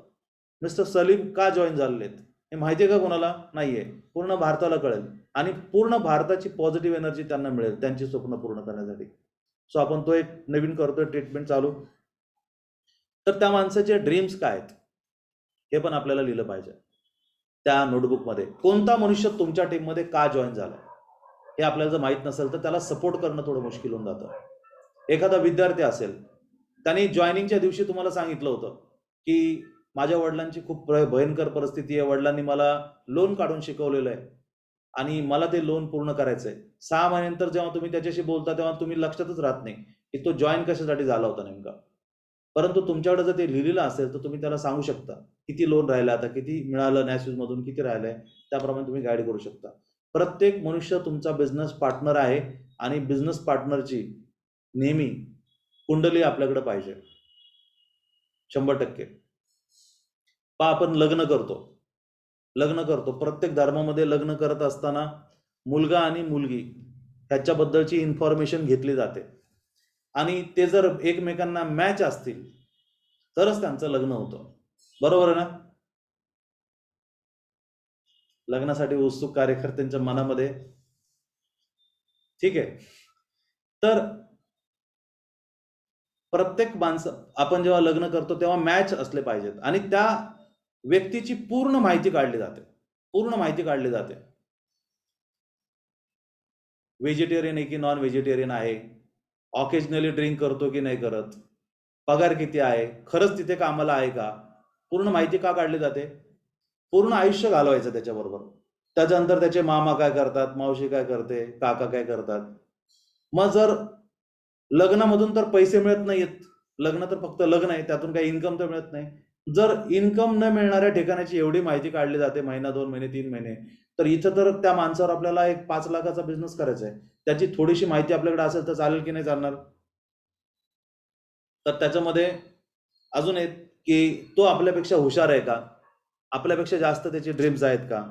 मिस्टर सलीम का जॉईन झालेले आहेत हे माहिती आहे का कोणाला, नाहीये. पूर्ण भारताला कळेल आणि पूर्ण भारताची पॉझिटिव्ह एनर्जी त्यांना मिळेल त्यांची स्वप्न पूर्ण करण्यासाठी. सो आपण तो एक नवीन करतोय ट्रीटमेंट चालू. तर त्या माणसाचे ड्रीम्स काय आहेत हे पण आपल्याला लिहिलं पाहिजे त्या नोटबुकमध्ये. कोणता मनुष्य तुमच्या टीममध्ये का जॉईन झाला हे आपल्याला जर माहीत नसेल तर त्याला सपोर्ट करणं थोडं मुश्किल होऊन जातं. एखादा विद्यार्थी असेल, त्यांनी जॉईनिंगच्या दिवशी तुम्हाला सांगितलं होतं की माझ्या वडिलांची खूप भयंकर परिस्थिती आहे, वडिलांनी मला लोन काढून शिकवलेलं आहे आणि मला ते लोन पूर्ण करायचं आहे. 6 महिन्यानंतर जेव्हा तुम्ही त्याच्याशी बोलता तेव्हा तुम्ही लक्षातच राहत नाही की तो जॉईन कशासाठी झाला होता नेमका. परंतु तुमच्याकडे जर ते लिहिलेलं असेल तर तुम्ही त्याला सांगू शकता किती लोन राहिलं, आता किती मिळालं नॅस्विच मधून, किती राहिलंय, त्याप्रमाणे तुम्ही गाईड करू शकता. प्रत्येक मनुष्य तुमचा बिझनेस पार्टनर आहे आणि बिझनेस पार्टनरची नेहमी कुंडली आपल्याकडे पाहिजे 100%. आपण लग्न करतो प्रत्येक धर्मामध्ये लग्न करत असताना मुलगा आणि मुलगी ह्याच्याबद्दलची इन्फॉर्मेशन घेतली जाते आणि ते जर एकमेकांना मॅच असतील तरच त्यांचं लग्न होतं. बरोबर आहे ना. लग्नासाठी उत्सुक कार्यकर्त्यांच्या मनामध्ये. ठीक आहे. तर प्रत्येक माणसं आपण जेव्हा लग्न करतो तेव्हा मॅच असले पाहिजेत आणि त्या व्यक्तीची पूर्ण माहिती काढली जाते. व्हेजिटेरियन आहे की नॉन व्हेजिटेरियन आहे, ऑकेजनली ड्रिंक करतो की नाही करत, पगार किती आहे, खरंच तिथे कामाला आहे का, पूर्ण माहिती का काढली जाते. पूर्ण आयुष्य घालवायचं त्याच्याबरोबर. त्याच्यानंतर त्याचे मामा काय करतात, मावशी काय करते, काका काय करतात. मग जर लग्नामधून तर पैसे मिळत नाहीत, लग्न तर फक्त लग्न आहे, त्यातून काही इन्कम तर मिळत नाही. जर इन्कम न मिळणाऱ्या ठिकाणाची एवढी माहिती काढली जाते महिना, 2 महिने, 3 महिने, तर इथं तर त्या माणसावर आपल्याला एक 5 लाखाचा बिझनेस करायचा आहे. त्याची थोडीशी माहिती आपल्याकडे असेल तर चालेल की नाही चालणार? तर त्याच्यामध्ये अजून एक की तो आपल्यापेक्षा हुशार आहे का, आपल्यापेक्षा जास्त त्याचे ड्रीम्स आहेत का,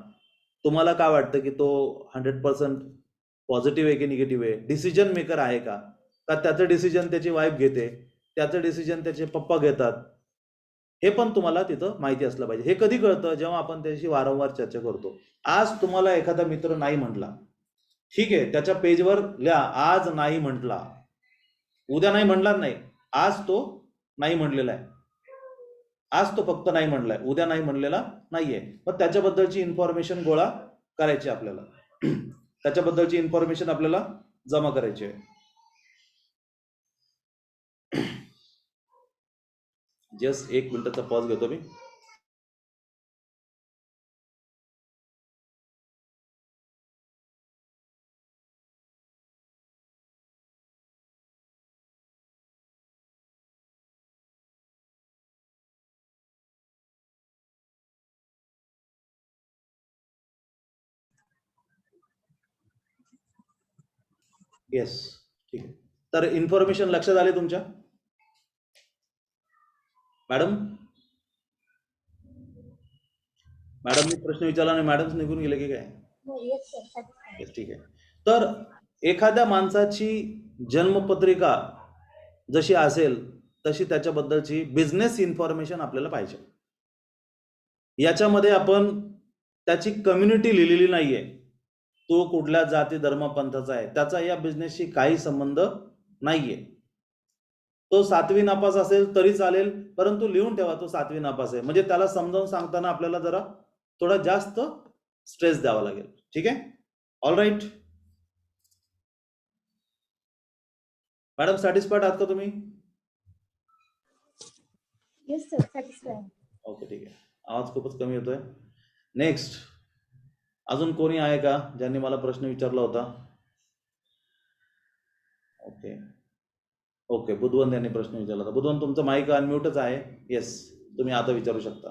तुम्हाला काय वाटतं की तो 100% पॉझिटिव्ह आहे की निगेटिव्ह आहे, डिसिजन मेकर आहे का त्याचं डिसिजन त्याची वाईफ घेते, त्याचं डिसिजन त्याचे पप्पा घेतात, हे पण तुम्हाला तिथं माहिती असलं पाहिजे. हे कधी कळतं? जेव्हा आपण त्याशी वारंवार चर्चा करतो. आज तुम्हाला एखादा मित्र नाही म्हटला, ठीक आहे, त्याच्या पेजवर लिहा आज नाही म्हटला, उद्या नाही म्हणणार नाही, आज तो नाही म्हणलेला आहे, आज तो फक्त नाही म्हणलाय, उद्या नाही म्हणलेला नाहीये. मग त्याच्याबद्दलची इन्फॉर्मेशन गोळा करायची आपल्याला, त्याच्याबद्दलची इन्फॉर्मेशन आपल्याला जमा करायची आहे. जस्ट 1 मिनिटाचा पॉज घेतो मी. येस, ठीक आहे. तर इन्फॉर्मेशन लक्षात आली तुमच्या? मॅडम मी प्रश्न विचारला आणि मॅडम निघून गेले की काय? Yes, ठीक आहे. तर एखाद्या माणसाची जन्मपत्रिका जशी असेल तशी त्याच्याबद्दलची बिझनेस इन्फॉर्मेशन आपल्याला पाहिजे. याच्यामध्ये आपण त्याची कम्युनिटी लिहिलेली नाहीये, तो कुठल्या जाती धर्म पंथाचा आहे, त्याचा या बिझनेसशी काही संबंध नाहीये. तो 7वी नापास असेल तरी चालेल, परंतु लिहून ठेवा तो 7वी नापास आहे, म्हणजे त्याला समजावून सांगताना आपल्याला जरा थोडा जास्त स्ट्रेस द्यावा लागेल. ठीक आहे, ऑल राईट. मॅडम सॅटिस्फाईड आहात का तुम्ही? Yes sir, satisfied. ओके, ठीक आहे. आवाज खूपच कमी येतोय. नेक्स्ट, अजून कोणी आहे का ज्यांनी मला प्रश्न विचारला होता? ओके ओके, बुधवंत यांनी प्रश्न विचारला होता. बुधवंत, तुमचं माईक अनम्यूटच आहे. येस, तुम्ही आता विचारू शकता.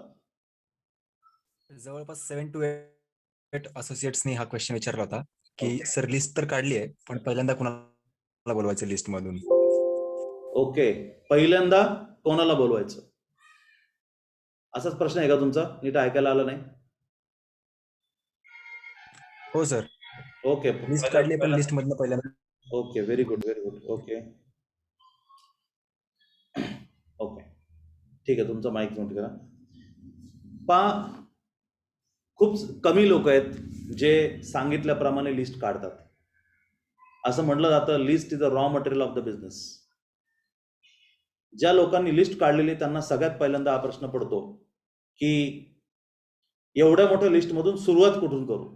जवळपास 7 to 8 असोसिएट्सनी हा क्वेश्चन विचारला होता की सर लिस्ट तर काढली आहे, पण पहिल्यांदा कोणाला बोलवायचं लिस्ट मधून? ओके, पहिल्यांदा कोणाला बोलवायचं, असाच प्रश्न आहे का तुमचा? नीट ऐकायला आलं नाही. हो सर, ओके, लिस्ट काढली पण लिस्ट मधनं पहिल्यांदा. Okay, very good very good. Okay okay, ठीक आहे, तुमचा माईक म्यूट करा. खूप कमी लोक आहेत जे सांगितल्याप्रमाणे लिस्ट काढतात. असं म्हटलं जातं list is a raw material of the business. ज्या लोकांनी लिस्ट काढलेली त्यांना सगळ्यात पहिल्यांदा हा प्रश्न पडतो की एवढ्या मोठ्या लिस्टमधून सुरुवात कुठून करू,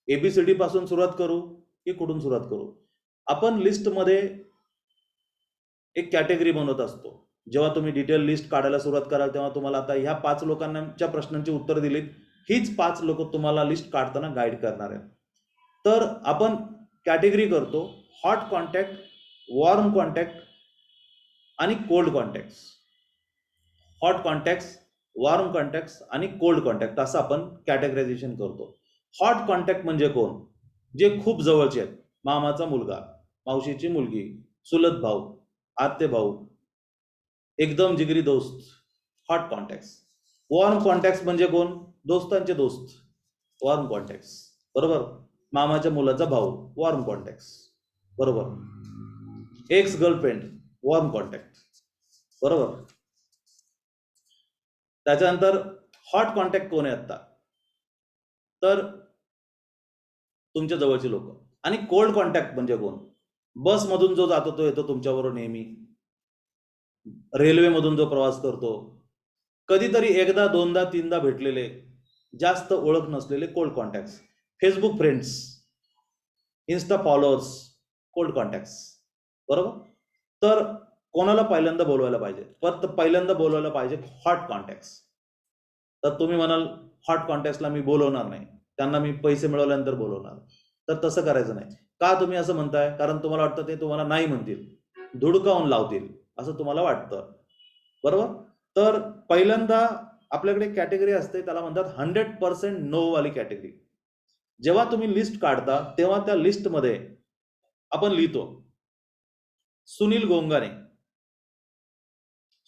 ABCD पासून सुरुवात करू की कुठून सुरुवात करू. आपण लिस्टमध्ये एक कॅटेगरी बनवत असतो. जेव्हा तुम्ही डिटेल लिस्ट काढायला सुरुवात कराल तेव्हा तुम्हाला आता ह्या 5 लोकांच्या प्रश्नांची उत्तर दिलीत, हीच 5 लोक तुम्हाला लिस्ट काढताना गाईड करणार आहेत. तर आपण कॅटेगरी करतो हॉट कॉन्टॅक्ट, वॉर्म कॉन्टॅक्ट आणि cold contacts. Hot contacts, warm contacts आणि कोल्ड कॉन्टॅक्ट असं आपण कॅटेगरायझेशन करतो. हॉट कॉन्टॅक्ट म्हणजे कोण? जे खूप जवळचे आहेत, मामाचा मुलगा, मावशीची मुलगी, चुलत भाऊ, आत्ते भाऊ, एकदम जिगरी दोस्त, हॉट कॉन्टॅक्ट्स. वॉर्म कॉन्टॅक्ट्स म्हणजे कोण? दोस्तांचे दोस्त, वॉर्म कॉन्टॅक्ट्स, बरोबर. मामाच्या मुलाचा भाऊ, वॉर्म कॉन्टॅक्ट्स, बरोबर. एक्स गर्लफ्रेंड, वॉर्म कॉन्टॅक्ट, बरोबर. त्याच्यानंतर हॉट कॉन्टॅक्ट कोण आहे आता? तर तुमच्या जवळचे लोक. आणि कोल्ड कॉन्टॅक्ट म्हणजे कोण? बस मधून जो जातो तो येतो तुमच्याबरोबर नेहमी, रेल्वे मधून जो प्रवास करतो, कधीतरी एकदा दोनदा तीनदा भेटलेले, जास्त ओळख नसलेले cold contacts. Facebook friends, Insta followers, cold contacts, बरोबर. तर कोणाला पहिल्यांदा बोलवायला पाहिजे? फक्त पहिल्यांदा बोलवायला पाहिजे हॉट कॉन्टॅक्ट्स. तर तुम्ही म्हणाल हॉट कॉन्टॅक्ट्सला मी बोलवणार नाही, त्यांना मी पैसे मिळवल्यानंतर बोलवणार. तर तसं करायचं नाही. का तुम्ही असं म्हणताय? कारण तुम्हाला वाटतं ते तुम्हाला नाही म्हणतील, धुडकावून लावतील असं तुम्हाला वाटतं, बरोबर. तर पहिल्यांदा आपल्याकडे कॅटेगरी असते, त्याला म्हणतात 100% नो वाली कॅटेगरी. जेव्हा तुम्ही लिस्ट काढता तेव्हा त्या लिस्टमध्ये आपण लिहितो सुनील गोंगाने,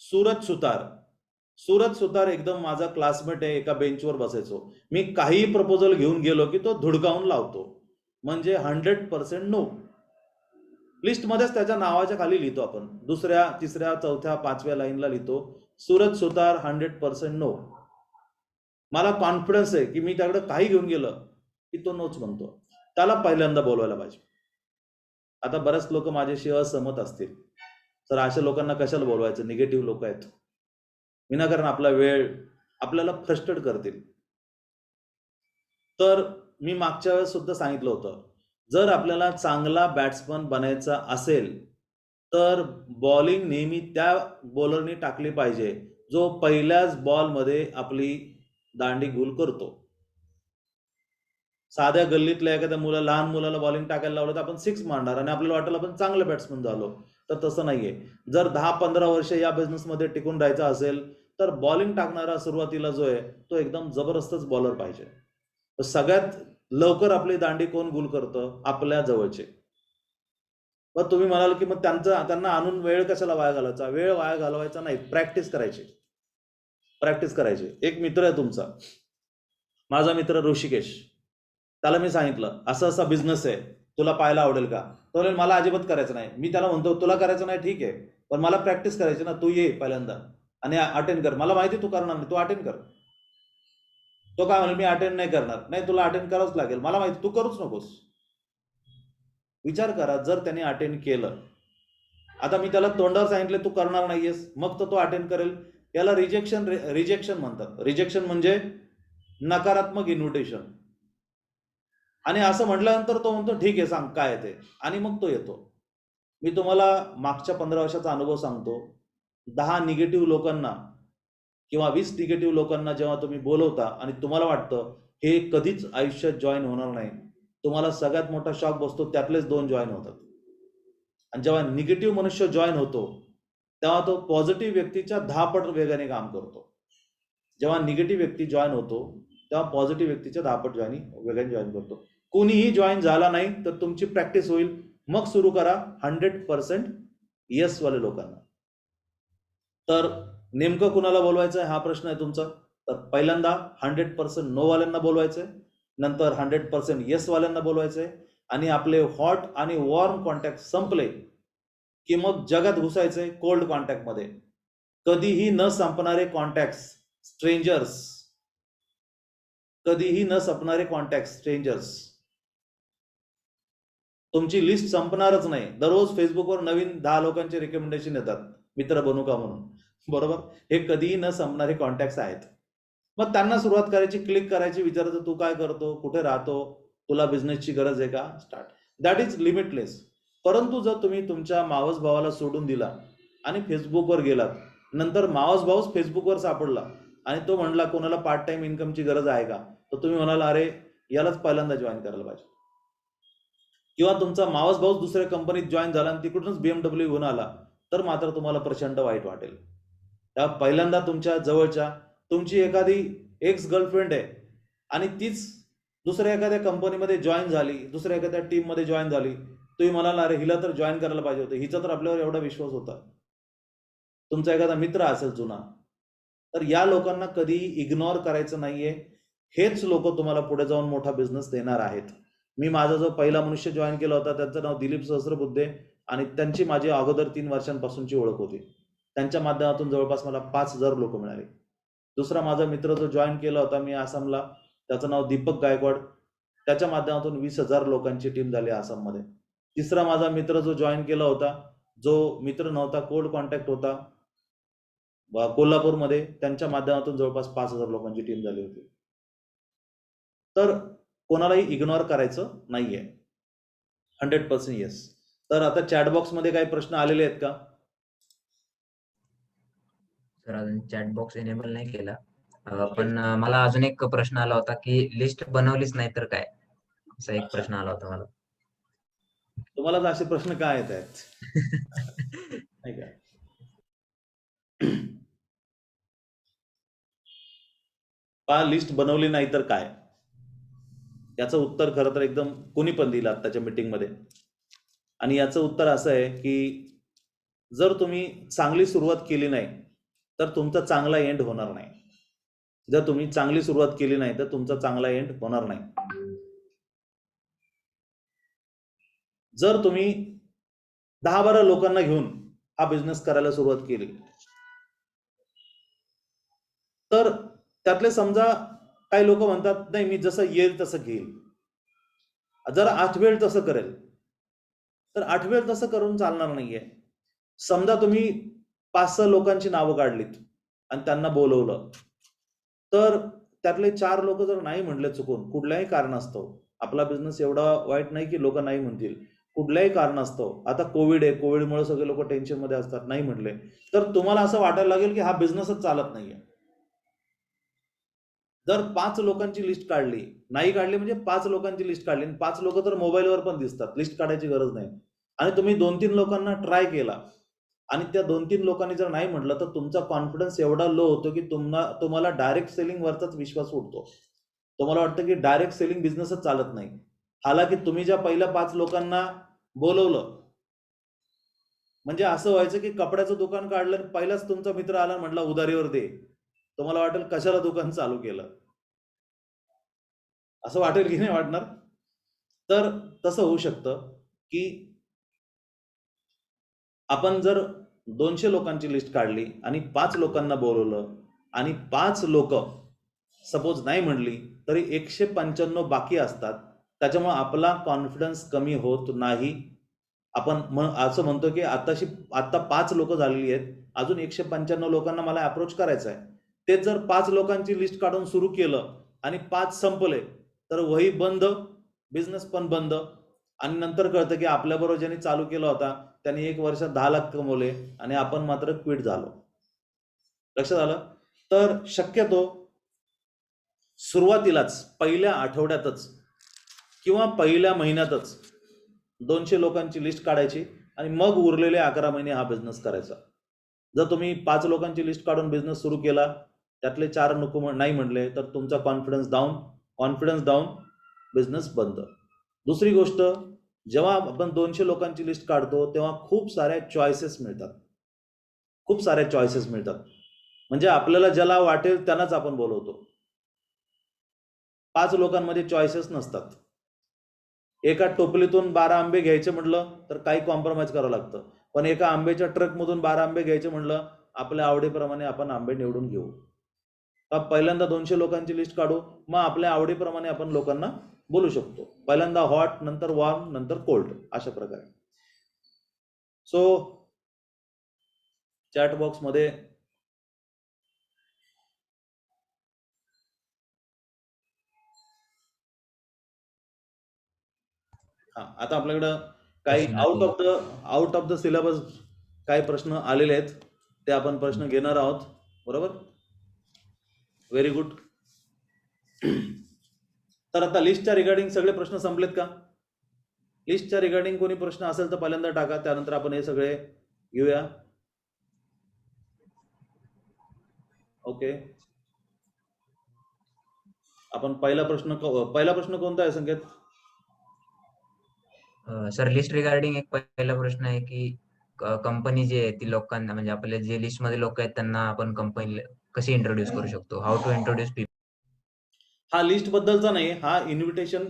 सूरज सुतार एकदम माझा क्लासमेट आहे, एका बेंचवर बसायचो. मी काही प्रपोजल घेऊन गेलो की तो धुडकावून लावतो, म्हणजे 100% नो. लिस्टमध्येच त्याच्या नावाच्या खाली लिहितो आपण, दुसऱ्या, तिसऱ्या, चौथ्या, 5व्या लाईनला लिहितो सूरज सुतार 100% नो. मला कॉन्फिडन्स आहे की मी त्याकडे काही घेऊन गेलं की तो नोच म्हणतो. त्याला पहिल्यांदा बोलवायला पाहिजे. आता बरेच लोक माझ्याशी असहमत असतील, तर अशा लोकांना कशाला बोलवायचं, निगेटिव्ह लोक आहेत, विनाकारण आपला वेळ आपल्याला फ्रस्ट्रेट करतील. तर मी मागच्या वेळेस सुद्धा सांगितलं होतं, जर आपल्याला चांगला बॅट्समन बनायचा असेल तर बॉलिंग नेहमी त्या बॉलरनी टाकली पाहिजे जो पहिल्याच बॉलमध्ये आपली दांडी गुल करतो. साध्या गल्लीतल्या एखाद्या लहान मुलाला बॉलिंग टाकायला लावलं तर आपण 6 मारणार आणि आपल्याला वाटेल आपण चांगले बॅट्समन झालो, तर तसं नाहीये. जर 10-15 वर्ष या बिझनेसमध्ये टिकून राहायचं असेल तर बॉलिंग टाकणारा सुरुवातीला जो आहे तो एकदम जबरदस्तच बॉलर पाहिजे. सगळ्यात लवकर आपली दांडी कोण गुल करतं, आपल्या जवळचे. मग तुम्ही म्हणाल की मग त्यांना आणून वेळ कशाला वाया घालवायचा, वेळ वाया घालवायचा नाही, प्रॅक्टिस करायची. एक मित्र आहे तुमचा, माझा मित्र ऋषिकेश, त्याला मी सांगितलं असं असा बिझनेस आहे, तुला पाहायला आवडेल का? तो म्हणेल मला अजिबात करायचं नाही. मी त्याला म्हणतो तुला करायचं नाही ठीक आहे, पण मला प्रॅक्टिस करायची ना, तू ये पहिल्यांदा आणि अटेंड कर. मला माहिती तू करणार नाही, तू अटेंड कर. तो काय म्हणेल मी अटेंड नाही करणार. नाही, तुला अटेंड करावंच लागेल, मला माहिती, तू करूच नकोस. विचार करा, जर त्याने अटेंड केलं, आता मी त्याला तोंडावर सांगितलं तू करणार नाहीयेस, मग तो अटेंड करेल. याला रिजेक्शन म्हणतात. रिजेक्शन म्हणजे नकारात्मक इन्व्हिटेशन. आणि असं म्हटल्यानंतर तो म्हणतो ठीक आहे सांग काय आहे ते, आणि मग तो येतो. मी तुम्हाला मागच्या 15 वर्षाचा अनुभव सांगतो. 10 निगेटिव्ह लोकांना किंवा 20 निगेटिव्ह लोकांना जेव्हा तुम्ही बोलवता आणि तुम्हाला वाटतं हे कधीच आयुष्यात जॉईन होणार नाही, तुम्हाला सगळ्यात मोठा शॉक बसतो, त्यातलेच 2 जॉईन होतात. आणि जेव्हा निगेटिव्ह मनुष्य जॉईन होतो तेव्हा तो पॉझिटिव्ह व्यक्तीच्या 10 पट वेगाने काम करतो. जेव्हा निगेटिव्ह व्यक्ती जॉईन होतो तेव्हा पॉझिटिव्ह व्यक्तीच्या 10 पट वेगाने जॉईन करतो. कोणीही जॉईन झाला नाही तर तुमची प्रॅक्टिस होईल, मग सुरू करा 100% येस वाले लोकांना. तर नेमकं कुणाला बोलवायचं आहे हा प्रश्न आहे तुमचा. तर पहिल्यांदा 100% नो वाल्यांना बोलवायचंय, नंतर 100% येस वाल्यांना बोलवायचंय, आणि आपले हॉट आणि वॉर्म कॉन्टॅक्ट संपले की मग जगात घुसायचंय कोल्ड कॉन्टॅक्ट मध्ये. कधीही न संपणारे कॉन्टॅक्ट स्ट्रेंजर्स, कधीही न संपणारे कॉन्टॅक्ट स्ट्रेंजर्स. तुमची लिस्ट संपणारच नाही. दररोज फेसबुकवर नवीन 10 लोकांचे रिकमेंडेशन येतात मित्र बनू का म्हणून, बरोबर. हे कधीही न संपणारे कॉन्टॅक्ट आहेत. मग त्यांना सुरुवात करायची, क्लिक करायची, विचारायचं तू काय करतो, कुठे राहतो, तुला बिझनेसची गरज आहे का, स्टार्ट. That is limitless. परंतु जर तुम्ही तुमच्या मावस भावाला सोडून दिला आणि फेसबुकवर गेलात, नंतर मावस भाऊच फेसबुकवर सापडला आणि तो म्हणला कोणाला पार्ट टाइम इन्कमची गरज आहे का, तर तुम्ही म्हणाल अरे यालाच पहिल्यांदा जॉईन करायला पाहिजे. किंवा तुमचा मावस भाऊच दुसऱ्या कंपनीत जॉईन झाला आणि तिकडूनच BMW घेऊन आला, तर मात्र तुम्हाला प्रचंड वाईट वाटेल. त्या पहिल्यांदा तुमच्या जवळच्या, तुमची एखादी एक्स गर्लफ्रेंड आहे आणि तीच दुसऱ्या एखाद्या कंपनीमध्ये जॉईन झाली, दुसऱ्या एखाद्या टीम मध्ये जॉईन झाली, तुम्ही म्हणाला अरे हिला तर जॉईन करायला पाहिजे होतं, हिचा तर आपल्यावर एवढा विश्वास होता. तुमचा एखादा मित्र असेल जुना, तर या लोकांना कधीही इग्नोर करायचं नाहीये. हेच लोक तुम्हाला पुढे जाऊन मोठा बिझनेस देणार आहेत. मी माझा जो पहिला मनुष्य जॉईन केला होता त्याचं नाव दिलीप सहस्रबुद्धे, आणि त्यांची माझी अगोदर 3 वर्षांपासूनची ओळख होती. त्यांच्या माध्यमातून जवळपास मला 5,000 लोक मिळाले. दुसरा माझा मित्र जो जॉईन केला होता मी आसामला, त्याचं नाव दीपक गायकवाड, त्याच्या माध्यमातून 20,000 लोकांची टीम झाली आसाममध्ये. तिसरा माझा मित्र जो जॉईन केला होता, जो मित्र नव्हता, कोल्ड कॉन्टॅक्ट होता, कोल्हापूरमध्ये, त्यांच्या माध्यमातून जवळपास 5,000 लोकांची टीम झाली होती. तर कोणालाही इग्नोर करायचं नाहीये. 100% येस. तर आता चॅटबॉक्स मध्ये काही प्रश्न आलेले आहेत का? सर अजून चॅट बॉक्स एनेबल नाही केला. पण मला अजून एक प्रश्न आला होता की लिस्ट बनवलीच नाही तर काय, असा एक प्रश्न आला होता मला. तुम्हाला तर असे प्रश्न काय येत आहेत नाही का? लिस्ट बनवली नाही तर काय, याचं उत्तर खरं तर एकदम कोणी पण दिलं आताच्या मीटिंग मध्ये. आणि याचं उत्तर असं आहे की जर तुम्ही चांगली सुरुवात केली नाही तर तुमचा चांगला एंड होणार नाही. जर तुम्ही चांगली सुरुवात केली नाही तर तुमचा चांगला एंड होणार नाही. जर तुम्ही 10-12 लोकांना घेऊन हा बिझनेस करायला सुरुवात केली तर त्यातले समजा काही लोक म्हणतात नाही मी जसं येईल तसं घेईल, जर 8 वेळ तसं करेल, तर 8 वेळ तसं करून चालणार नाहीये. समजा तुम्ही 5-6 लोकांची नावं काढलीत आणि त्यांना बोलवलं, तर त्यातले 4 लोक जर नाही म्हणले चुकून कुठल्याही कारणास्तव, आपला बिझनेस एवढा वाईट नाही की लोक नाही म्हणतील, कुठल्याही कारणास्तव, आता कोविड आहे, कोविडमुळे सगळे लोक टेन्शन मध्ये असतात, नाही म्हणले, तर तुम्हाला असं वाटायला लागेल की हा बिझनेसच चालत नाहीये. जर 5 लोकांची लिस्ट काढली, नाही काढली म्हणजे 5 लोकांची लिस्ट काढली, 5 लोक तर मोबाईलवर पण दिसतात, लिस्ट काढायची गरज नाही, आणि तुम्ही 2-3 लोकांना ट्राय केला आणि त्या 2-3 लोकांनी जर नाही म्हटलं तर तुमचा कॉन्फिडन्स एवढा लो होतो की तुम्हाला डायरेक्ट सेलिंग वरचाच विश्वास उडतो. तुम्हाला वाटतं की डायरेक्ट सेलिंग बिझनेसच चालत नाही. हालाकी तुम्ही ज्या पहिल्या 5 लोकांना बोलवलं, म्हणजे असं व्हायचं की कपड्याचं दुकान काढलं, पहिलाच तुमचा मित्र आला म्हटला उधारीवर दे, तुम्हाला वाटेल कशाला दुकान चालू केलं, असं वाटेल की नाही वाटणार? तर तसं होऊ शकतं की आपण जर 200 लोकांची लिस्ट काढली आणि 5 लोकांना बोलवलं आणि 5 लोक सपोज नाही म्हणली तरी 195 बाकी असतात, त्याच्यामुळे आपला कॉन्फिडन्स कमी होत नाही. आपण असं म्हणतो की आता 5 लोक झालेली आहेत, अजून 195 लोकांना मला अप्रोच करायचं आहे. तेच जर 5 लोकांची लिस्ट काढून सुरू केलं आणि 5 संपले तर वही बंद, बिझनेस पण बंद, आणि नंतर कळतं की आपल्याबरोबर ज्यांनी चालू केला होता त्यांनी 1 वर्षात 10 लाख कमवले आणि आपण मात्र क्विट झालो. लक्षात आलं? तर शक्यतो सुरुवातीलाच पहिल्या आठवड्यातच किंवा पहिल्या महिन्यातच 200 लोकांची लिस्ट काढायची आणि मग उरलेले 11 महिने हा बिझनेस करायचा. जर तुम्ही 5 लोकांची लिस्ट काढून बिझनेस सुरू केला, त्यातले 4 नको नाही म्हणले तर तुमचा कॉन्फिडन्स डाऊन, बिझनेस बंद. दुसरी गोष्ट, जेव्हा आपण 200 लोकांची लिस्ट काढतो तेव्हा खूप साऱ्या चॉईसेस मिळतात. म्हणजे आपल्याला ज्याला वाटेल त्यांनाच आपण बोलवतो. 5 लोकांमध्ये चॉईसेस नसतात. एका टोपलीतून 12 आंबे घ्यायचे म्हटलं तर काही कॉम्प्रोमाइज करावं लागतं, पण एका आंब्याच्या ट्रकमधून 12 आंबे घ्यायचे म्हटलं आपल्या आवडीप्रमाणे आपण आंबे निवडून घेऊ. पहिल्यांदा 200 लोकांची लिस्ट काढू, मग आपल्या आवडीप्रमाणे आपण लोकांना बोलू शकतो. पहिल्यांदा हॉट, नंतर वॉर्म, नंतर कोल्ड, अशा प्रकारे. सो चॅट बॉक्स मध्ये आता आपल्याकडं काही आउट ऑफ द सिलेबस काही प्रश्न आलेले आहेत, ते आपण प्रश्न घेणार आहोत. बरोबर, व्हेरी गुड. तर आता लिस्टच्या रिगार्डिंग सगळे प्रश्न संपलेत का? लिस्टच्या रिगार्डिंग कोणी प्रश्न असेल तर पहिल्यांदा टाका, त्यानंतर आपण हे सगळे घेऊया. ओके, आपण पहिला प्रश्न कोणता आहे संकेत? सर लिस्ट रिगार्डिंग एक पहिला प्रश्न आहे की कंपनी जी आहे ती लोकांना, म्हणजे आपले जे लिस्ट मध्ये लोक आहेत त्यांना आपण कंपनी कशी इंट्रोड्यूस करू शकतो, हाऊ टू इंट्रोड्यूस पीपल. हा लिस्ट बद्दलचा नाही, हा इन्व्हिटेशन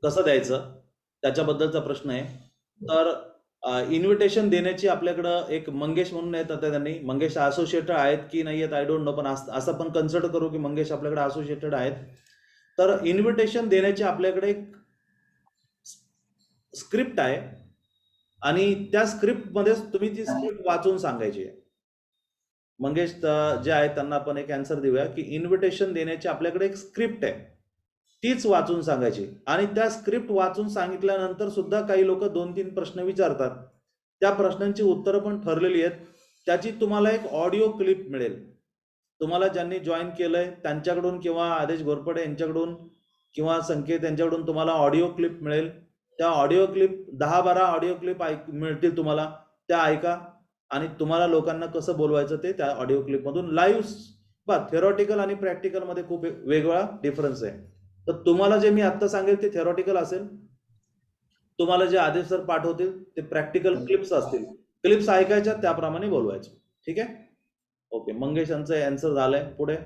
कसं द्यायचं त्याच्याबद्दलचा प्रश्न आहे. तर इन्व्हिटेशन देण्याची आपल्याकडं एक मंगेश म्हणून आहेत, आता त्यांनी मंगेश असोसिएटेड आहेत की नाही आहेत आय डोंट नो, पण असं पण कन्सिडर करू की मंगेश आपल्याकडे असोसिएटेड आहेत. तर इन्व्हिटेशन देण्याची आपल्याकडे एक स्क्रिप्ट आहे आणि त्या स्क्रिप्टमध्ये तुम्ही ती स्क्रिप्ट वाचून सांगायची आहे. मंगेश जे आहेत त्यांना आपण एक आन्सर देऊया की इन्व्हिटेशन देण्याची आपल्याकडे एक स्क्रिप्ट आहे, तीच वाचून सांगायची. आणि त्या स्क्रिप्ट वाचून सांगितल्यानंतर सुद्धा काही लोक 2-3 प्रश्न विचारतात, त्या प्रश्नांची उत्तरं पण ठरलेली आहेत. त्याची तुम्हाला एक ऑडिओ क्लिप मिळेल. तुम्हाला ज्यांनी जॉईन केलंय त्यांच्याकडून किंवा आदेश घोरपडे यांच्याकडून किंवा संकेत यांच्याकडून तुम्हाला ऑडिओ क्लिप मिळेल. त्या ऑडिओ क्लिप 10-12 ऑडिओ क्लिप मिळतील तुम्हाला, त्या ऐका आणि तुम्हाला लोकांना कसं बोलवायचं ते त्या ऑडिओ क्लिप मधून लाईव्ह. थेरॉटिकल आणि प्रॅक्टिकल मध्ये खूप वेगळा डिफरन्स आहे. तर तुम्हाला जे मी आता सांगेल ते थेरॉटिकल असेल तुम्हाला जे आदेश सर पाठवतील ते प्रॅक्टिकल क्लिप्स असतील, क्लिप्स ऐकायच्या, त्याप्रमाणे बोलवायचं. ठीक आहे? ओके, मंगेश यांचं आन्सर झालंय. पुढे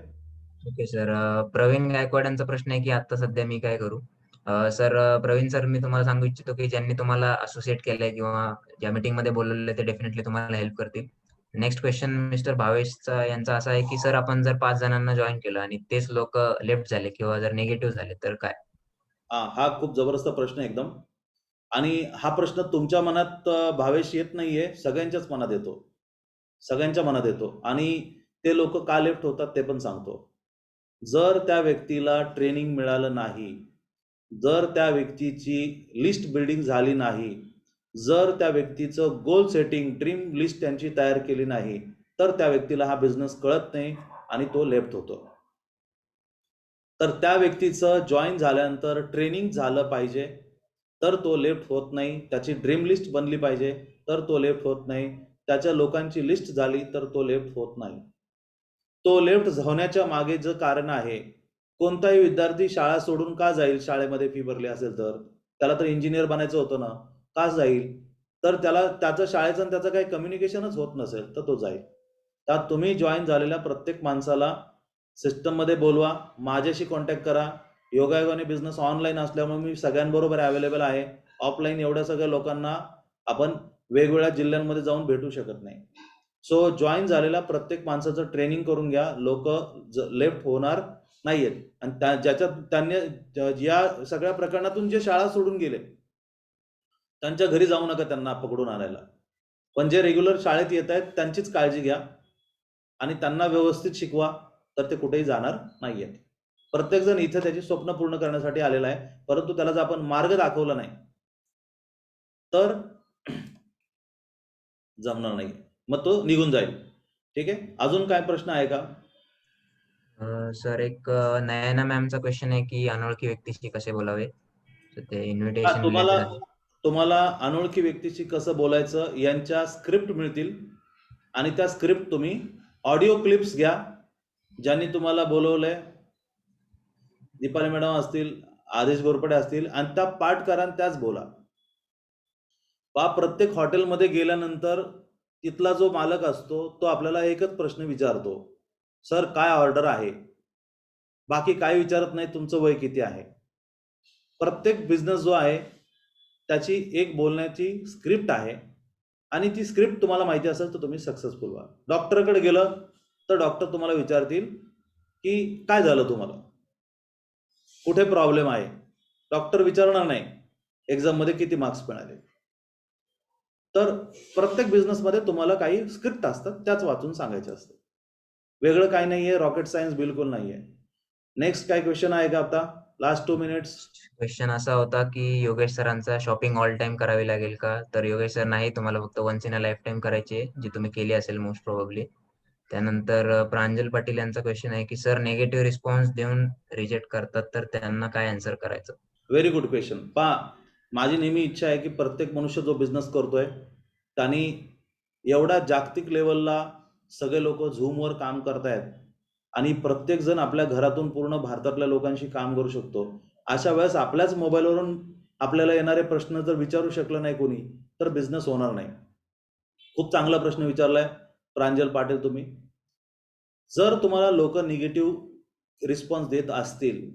ओके सर. प्रवीण गायकवाड यांचा प्रश्न आहे की आता सध्या मी काय करू? सर प्रवीण सर, मी तुम्हाला सांगू इच्छितो की ज्यांनी तुम्हाला असोसिएट केलंय किंवा ज्या मीटिंग मध्ये बोलवलेलं ते डेफिनेटली तुम्हाला हेल्प करतील. नेक्स्ट क्वेश्चन मिस्टर भावेशचा यांचा असा आहे की सर, आपण जर 5 जणांना जॉईन केलं आणि तेच लोक लेफ्ट झाले किंवा जर निगेटिव्ह झाले तर काय? हा खूप जबरदस्त प्रश्न आहे एकदम. आणि हा प्रश्न तुमच्या मनात भावेश येत नाहीये, सगळ्यांच्याच मनात येतो, सगळ्यांच्या मनात येतो. आणि ते लोक का लेफ्ट होतात ते पण सांगतो. जर त्या व्यक्तीला ट्रेनिंग मिळालं नाही, जर त्या व्यक्तीची लिस्ट बिल्डिंग झाली नाही, जर त्या व्यक्तीचं गोल सेटिंग, ड्रीम लिस्ट त्यांची तयार केली नाही, तर त्या व्यक्तीला हा बिझनेस कळत नाही आणि तो लेफ्ट होतो. तर त्या व्यक्तीचं जॉईन झाल्यानंतर ट्रेनिंग झालं पाहिजे, तर तो लेफ्ट होत नाही. त्याची ड्रीम लिस्ट बनली पाहिजे, तर तो लेफ्ट होत नाही. त्याच्या लोकांची लिस्ट झाली तर तो लेफ्ट होत नाही. तो लेफ्ट होण्याच्या मागे जे कारण आहे, कोणताही विद्यार्थी शाळा सोडून का जाईल? शाळेमध्ये फी भरली असेल तर त्याला तर इंजिनियर बनायचं होतं ना, का जाईल? तर त्याला त्याचं शाळेचं आणि त्याचं काही कम्युनिकेशनच होत नसेल तर तो जाईल. तर तुम्ही जॉईन झालेल्या प्रत्येक माणसाला सिस्टममध्ये बोलवा, माझ्याशी कॉन्टॅक्ट करा. योगायोगाने बिझनेस ऑनलाईन असल्यामुळे मी सगळ्यांबरोबर अवेलेबल आहे. ऑफलाईन एवढ्या सगळ्या लोकांना आपण वेगवेगळ्या जिल्ह्यांमध्ये जाऊन भेटू शकत नाही. सो जॉईन झालेल्या प्रत्येक माणसाचं ट्रेनिंग करून घ्या. लोक लेफ्ट होणार नाहीयेत. आणि ज्याच्यात त्यांनी या सगळ्या प्रकरणातून जे शाळा सोडून गेले त्यांच्या घरी जाऊ नका त्यांना पकडून आणायला. पण जे रेग्युलर शाळेत येत आहेत त्यांचीच काळजी घ्या आणि त्यांना व्यवस्थित शिकवा, तर ते कुठेही जाणार नाहीयेत. प्रत्येकजण इथे त्याची स्वप्न पूर्ण करण्यासाठी आलेला आहे, परंतु त्याला जर आपण मार्ग दाखवला नाही तर जमणार नाही, मग तो निघून जाईल. ठीक आहे? अजून काय प्रश्न आहे का? सर, एक नयना मॅमचा क्वेश्चन आहे की अनोळखी व्यक्तीशी कसे बोलावे? तर ते इन्व्हिटेशन तुम्हाला रिलेटेड आहे. तुम्हाला अनोळखी व्यक्तीशी कसं बोलायचं यांच्या स्क्रिप्ट मिळतील आणि त्या स्क्रिप्ट तुम्ही ऑडिओ क्लिप्स घ्या. ज्यांनी तुम्हाला बोलवलंय, दीपाली मॅडम असतील, आदेश गोरपडे असतील, आणि त्या पाठ करा आणि त्याच बोला. प्रत्येक हॉटेलमध्ये गेल्यानंतर तिथला जो मालक असतो तो आपल्याला एकच प्रश्न विचारतो, सर काय ऑर्डर आहे? बाकी काय विचारत नाही, तुमचं वय किती आहे. प्रत्येक बिझनेस जो आहे त्याची एक बोलण्याची स्क्रिप्ट आहे आणि ती स्क्रिप्ट तुम्हाला माहिती असेल तर तुम्ही सक्सेसफुल व्हाल. डॉक्टरकडे गेलं तर डॉक्टर तुम्हाला विचारतील की काय झालं तुम्हाला, कुठे प्रॉब्लेम आहे. डॉक्टर विचारणार नाही एक्झाम मध्ये किती मार्क्स मिळाले. तर प्रत्येक बिझनेसमध्ये तुम्हाला काही स्क्रिप्ट असतात, त्याच वाचून सांगायचे असतात. वेगळं काही नाहीये, रॉकेट सायन्स बिलकुल नाहीये. नेक्स्ट काय क्वेश्चन आहे का आता? Last 2 minutes. क्वेश्चन असा होता की योगेश सरांचा शॉपिंग ऑल टाइम करावी लागेल का? तर योगेश सर, नाही, तुम्हाला फक्त once in a lifetime करायची आहे, जी तुम्ही केली असेल मोस्ट प्रोबेबली. त्यानंतर प्रांजल पाटील यांचा क्वेश्चन आहे की सर, नेगेटिव्ह रिस्पॉन्स देऊन रिजेक्ट करतात तर त्यांना काय आन्सर करायचं? Very good question. माझी नेहमी इच्छा आहे की प्रत्येक मनुष्य जो बिझनेस करतोय त्यांनी एवढा जागतिक लेवलला सगळे लोक झूमवर काम करतायत आणि प्रत्येक जण आपल्या घरातून पूर्ण भारतातल्या लोकांशी काम करू शकतो. अशा वेळेस आपल्याच मोबाईलवरून आपल्याला येणारे प्रश्न जर विचारू शकलं नाही कोणी तर बिझनेस होणार नाही. खूप चांगला प्रश्न विचारलाय प्रांजल पाटील तुम्ही. जर तुम्हाला लोक निगेटिव्ह रिस्पॉन्स देत असतील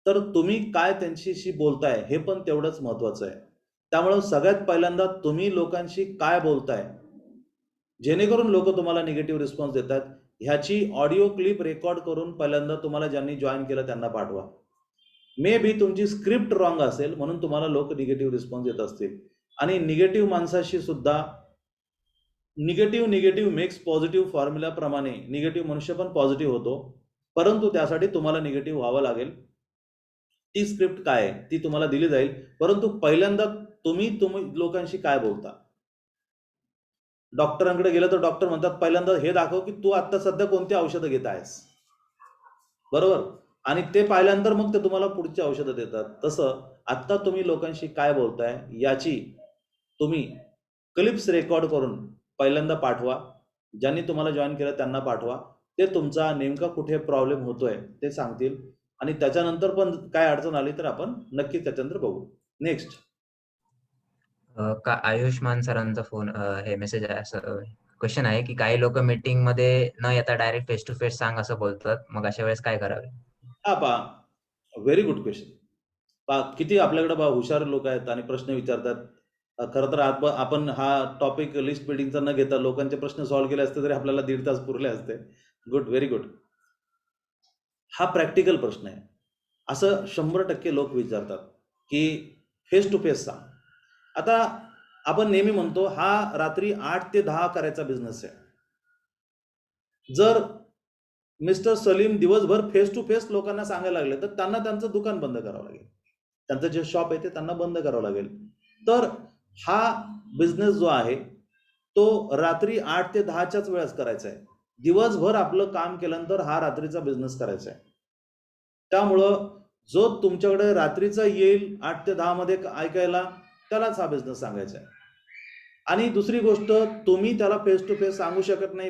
तर तुम्ही काय त्यांच्याशी बोलताय हे पण तेवढंच महत्वाचं आहे. त्यामुळे सगळ्यात पहिल्यांदा तुम्ही लोकांशी काय बोलताय, जेणेकरून लोक तुम्हाला निगेटिव्ह रिस्पॉन्स देतात, ह्याची ऑडिओ क्लिप रेकॉर्ड करून पहिल्यांदा तुम्हाला ज्यांनी जॉईन केलं त्यांना पाठवा. मे बी तुमची स्क्रिप्ट रॉंग असेल म्हणून तुम्हाला लोक निगेटिव्ह रिस्पॉन्स देत असतील. आणि निगेटिव्ह माणसाशी सुद्धा निगेटिव्ह मेक्स पॉझिटिव्ह फॉर्म्युल्याप्रमाणे निगेटिव्ह मनुष्य पण पॉझिटिव्ह होतो, परंतु त्यासाठी तुम्हाला निगेटिव्ह व्हावं लागेल. ती स्क्रिप्ट काय आहे ती तुम्हाला दिली जाईल, परंतु पहिल्यांदा तुम्ही लोकांशी काय बोलता. डॉक्टरांकडे गेलं तर डॉक्टर म्हणतात पहिल्यांदा हे दाखव की तू आता सध्या कोणती औषधं घेत आहेस, बरोबर, आणि ते पाहिल्यानंतर मग ते तुम्हाला पुढची औषधं देतात. तसं आता तुम्ही लोकांशी काय बोलताय याची तुम्ही क्लिप्स रेकॉर्ड करून पहिल्यांदा पाठवा. ज्यांनी तुम्हाला जॉईन केलं त्यांना पाठवा. ते तुमचा नेमका कुठे प्रॉब्लेम होतोय ते सांगतील आणि त्याच्यानंतर पण काय अडचण आली तर आपण नक्की त्याच्यानंतर बघू. नेक्स्ट. आयुष्मान सरांचा फोन हे मेसेज आहे असं क्वेश्चन आहे की काही लोक मीटिंग मध्ये न येता डायरेक्ट फेस टू फेस सांग असं बोलतात, मग अशा वेळेस काय करावे? हा पा व्हेरी गुड क्वेश्चन. किती आपल्याकडे हुशार लोक आहेत आणि प्रश्न विचारतात. खरं तर आपण हा टॉपिक लिस्ट बिल्डिंगचा न घेता लोकांचे प्रश्न सॉल्व्ह केले असते तरी आपल्याला 1.5 तास पुरले असते. Good, very good. हा प्रॅक्टिकल प्रश्न आहे. असं 100% लोक विचारतात की फेस टू फेस सांग. आता आपण नेहमी म्हणतो हा रात्री 8 ते 10 करायचा बिझनेस आहे. जर मिस्टर सलीम दिवसभर फेस टू फेस लोकांना सांगायला लागले तर त्यांना त्यांचं दुकान बंद करावं लागेल. त्यांचं जे शॉप आहे ते त्यांना बंद करावं लागेल. तर हा बिझनेस जो आहे तो रात्री 8 ते 10च्याच वेळेस करायचा आहे. दिवसभर आपलं काम केल्यानंतर हा रात्रीचा बिझनेस करायचा आहे. त्यामुळं जो तुमच्याकडे रात्रीचा येईल 8 ते 10 मध्ये ऐकायला त्यालाच हा बिझनेस सांगायचा आहे. आणि दुसरी गोष्ट, तुम्ही त्याला फेस टू फेस सांगू शकत नाही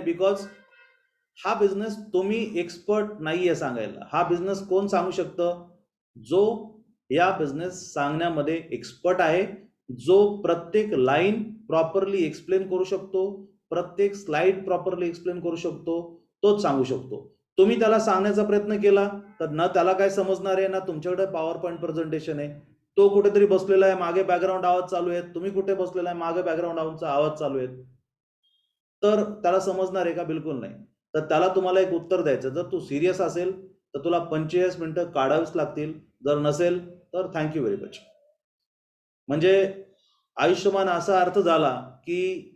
बिकॉज हा बिझनेस तुम्ही एक्सपर्ट नाहीये सांगायला. हा बिझनेस कोण सांगू शकतं? जो या बिझनेस सांगण्यामध्ये एक्सपर्ट आहे, जो प्रत्येक लाईन प्रॉपरली एक्सप्लेन करू शकतो, प्रत्येक स्लाइड प्रॉपरली एक्सप्लेन करू शकतो, तोच सांगू शकतो. तुम्ही त्याला सांगण्याचा प्रयत्न केला तर ना त्याला काय समजणार आहे, ना तुमच्याकडे पॉवर पॉईंट प्रेझेंटेशन आहे. तो कुठेतरी बसलेला आहे, मागे बॅकग्राऊंड आवाज चालू आहे, तुम्ही कुठे बसलेला आहे, मागे बॅकग्राऊंड आवाज चालू आहे. तर त्याला समजणार आहे का? बिलकुल नाही. तर त्याला तुम्हाला एक उत्तर द्यायचं. जर तू सिरियस असेल तर तुला 45 मिनिटं काढावीच लागतील. जर नसेल तर थँक्यू व्हेरी मच. म्हणजे आयुष्यमान असा अर्थ झाला की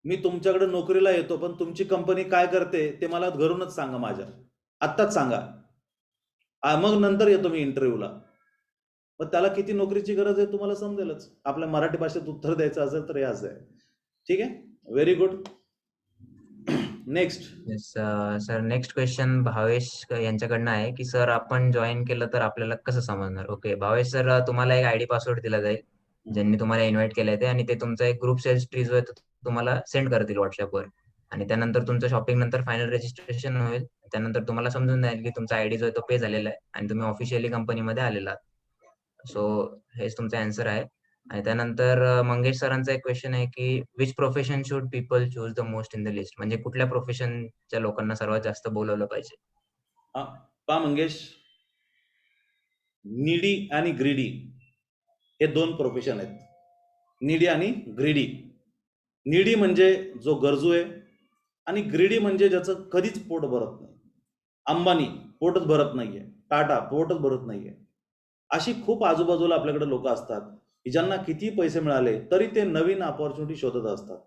मी तुमच्याकडे नोकरीला येतो पण तुमची कंपनी काय करते ते मला घरूनच सांगा, माझ्या आत्ताच सांगा. मग नंतर येतो मी इंटरव्ह्यूला. मग त्याला किती नोकरीची गरज आहे तुम्हाला समजेलच. आपल्या मराठी भाषेत उत्तर द्यायचं असेल तर हे असं आहे. ठीक आहे, very good. Next. Sir next question Bhavesh यांच्याकडनं आहे की सर आपण जॉईन केलं तर आपल्याला कसं समजणार? ओके भावेश सर, तुम्हाला एक आयडी पासवर्ड दिला जाईल ज्यांनी तुम्हाला इन्व्हाइट केलंय ते, आणि ते तुमचा एक ग्रुप सेल्स ट्री जो आहे तो तुम्हाला सेंड करतील व्हॉट्सअपवर. आणि त्यानंतर तुमचं शॉपिंग नंतर फायनल रजिस्ट्रेशन होईल. त्यानंतर तुम्हाला समजून जाईल की तुमचा आयडी जो आहे तो पे झालेला आहे आणि तुम्ही ऑफिशियली कंपनीमध्ये आलेला आहात. सो हेच तुमचा आन्सर आहे. आणि त्यानंतर मंगेश सरांचा एक क्वेश्चन आहे की which profession should people choose the most in the list? म्हणजे कुठल्या प्रोफेशनच्या लोकांना सर्वात जास्त बोलवलं पाहिजे? पा मंगेश, नीडी आणि ग्रीडी हे 2 प्रोफेशन आहेत. नीडी आणि ग्रीडी. नीडी म्हणजे जो गरजू आहे आणि ग्रीडी म्हणजे ज्याचं कधीच पोट भरत नाही. अंबानी पोटच भरत नाहीये, टाटा पोटच भरत नाहीये. अशी खूप आजूबाजूला आपल्याकडे लोक असतात की ज्यांना किती पैसे मिळाले तरी ते नवीन अपॉर्च्युनिटी शोधत असतात.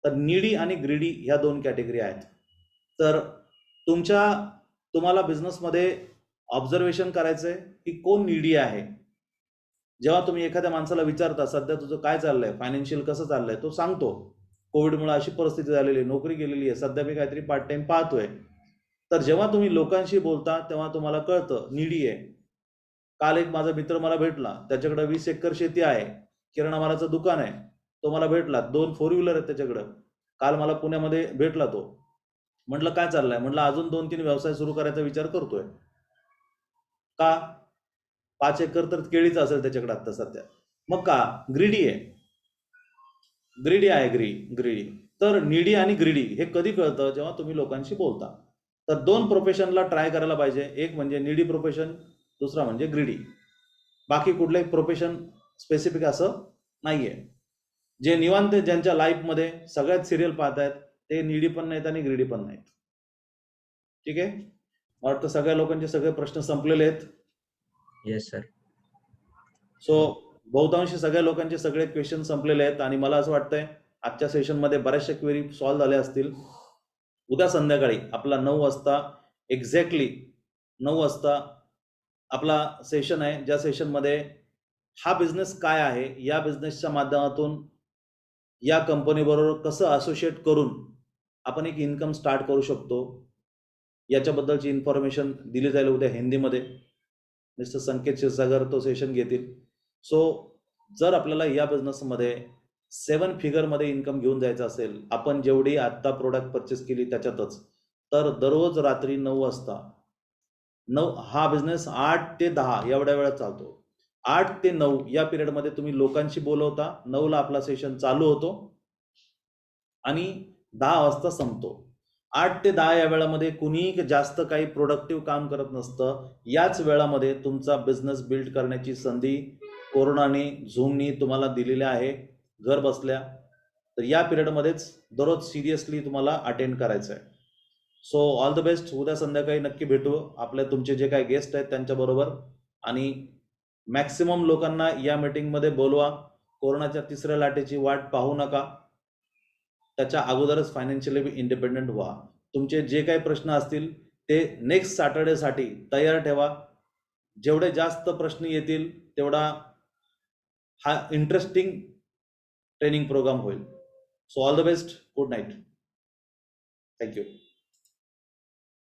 तर नीडी आणि ग्रीडी ह्या 2 कॅटेगरी आहेत. तर तुम्हाला बिझनेसमध्ये ऑब्झर्वेशन करायचंय की कोण नीडी आहे. जेव्हा तुम्ही एखाद्या माणसाला विचारता सध्या तुझं काय चाललंय, फायनान्शियल कसं चाललंय, तो सांगतो कोविडमुळे अशी परिस्थिती झालेली आहे, नोकरी गेलेली आहे, सध्या मी काहीतरी पार्ट टाइम पाहतोय. तर जेव्हा तुम्ही लोकांशी बोलता तेव्हा तुम्हाला कळतं नीडी आहे. काल एक माझा मित्र मला भेटला, त्याच्याकडे 20 एकर शेती आहे, किराणा मालाचं दुकान आहे. तो मला भेटला, 2 4 व्हीलर आहेत त्याच्याकडं. काल मला पुण्यामध्ये भेटला तो. म्हटलं काय चाललंय? म्हटलं अजून 2-3 व्यवसाय सुरू करायचा विचार करतोय. का? 5 एकर तर केळीचं असेल त्याच्याकडे आता सध्या. मग का? ग्रीडी आहे. ग्रीडी आहे, ग्रीडी. तर नीडी आणि ग्रीडी हे कधी कळतं? जेव्हा तुम्ही लोकांशी बोलता. तर 2 प्रोफेशनला ट्राय करायला पाहिजे. एक म्हणजे नीडी प्रोफेशन, दुसरा म्हणजे ग्रीडी. बाकी कुठलंही प्रोफेशन स्पेसिफिक असं नाहीये. जे निवांत ज्यांच्या लाईफमध्ये सगळ्यात सिरियल पाहतायत ते नीडी पण नाहीत आणि ग्रीडी पण नाहीत. ठीक आहे, मला वाटतं सगळ्या लोकांचे सगळे प्रश्न संपलेले आहेत. Yes sir. सो बहुतांशी सगळ्या लोकांचे सगळे क्वेश्चन संपलेले आहेत आणि मला असं वाटतंय आजच्या सेशनमध्ये बऱ्याचशा क्वेरी सॉल्व्ह झाल्या असतील. उद्या संध्याकाळी आपला 9 वाजता एक्झॅक्टली 9 वाजता आपला सेशन आहे, ज्या सेशनमध्ये हा बिझनेस काय आहे, या बिझनेसच्या माध्यमातून या कंपनीबरोबर कसं असोसिएट करून आपण एक इन्कम स्टार्ट करू शकतो याच्याबद्दलची इन्फॉर्मेशन दिली जाईल उद्या हिंदीमध्ये. मिस्टर संकेत क्षीरसागर तो सेशन घेतील. सो जर आपल्याला या बिझनेसमध्ये 7 फिगरमध्ये इन्कम घेऊन जायचं असेल, आपण जेवढी आत्ता प्रोडक्ट परचेस केली त्याच्यातच, तर दररोज रात्री 9 वाजता हा बिझनेस 8 ते 10 एवढ्या वेळात चालतो. 8 ते 9 या पिरियडमध्ये तुम्ही लोकांशी बोलवता. 9ला आपला सेशन चालू होतो आणि 10 वाजता संपतो. 8 ते 10 या वेळामध्ये कुणीही जास्त काही प्रोडक्टिव्ह काम करत नसतं. याच वेळामध्ये तुमचा बिझनेस बिल्ड करण्याची संधी कोरोनाने, झूमनी तुम्हाला दिलेली आहे घर बसल्या. तर या पिरियडमध्येच दररोज सिरियसली तुम्हाला अटेंड करायचं आहे. So all the best. उद्या संध्याकाळी नक्की भेटू आपले तुमचे जे काही गेस्ट आहेत त्यांच्याबरोबर, आणि मॅक्सिमम लोकांना या मीटिंगमध्ये बोलवा. कोरोनाच्या तिसऱ्या लाटेची वाट पाहू नका. त्याच्या अगोदरच फायनान्शियली इंडिपेंडेंट व्हा. तुमचे जे काही प्रश्न असतील ते नेक्स्ट सॅटर्डेसाठी तयार ठेवा. जेवढे जास्त प्रश्न येतील तेवढा हा इंटरेस्टिंग ट्रेनिंग प्रोग्राम होईल. So all the best. Good night. Thank you.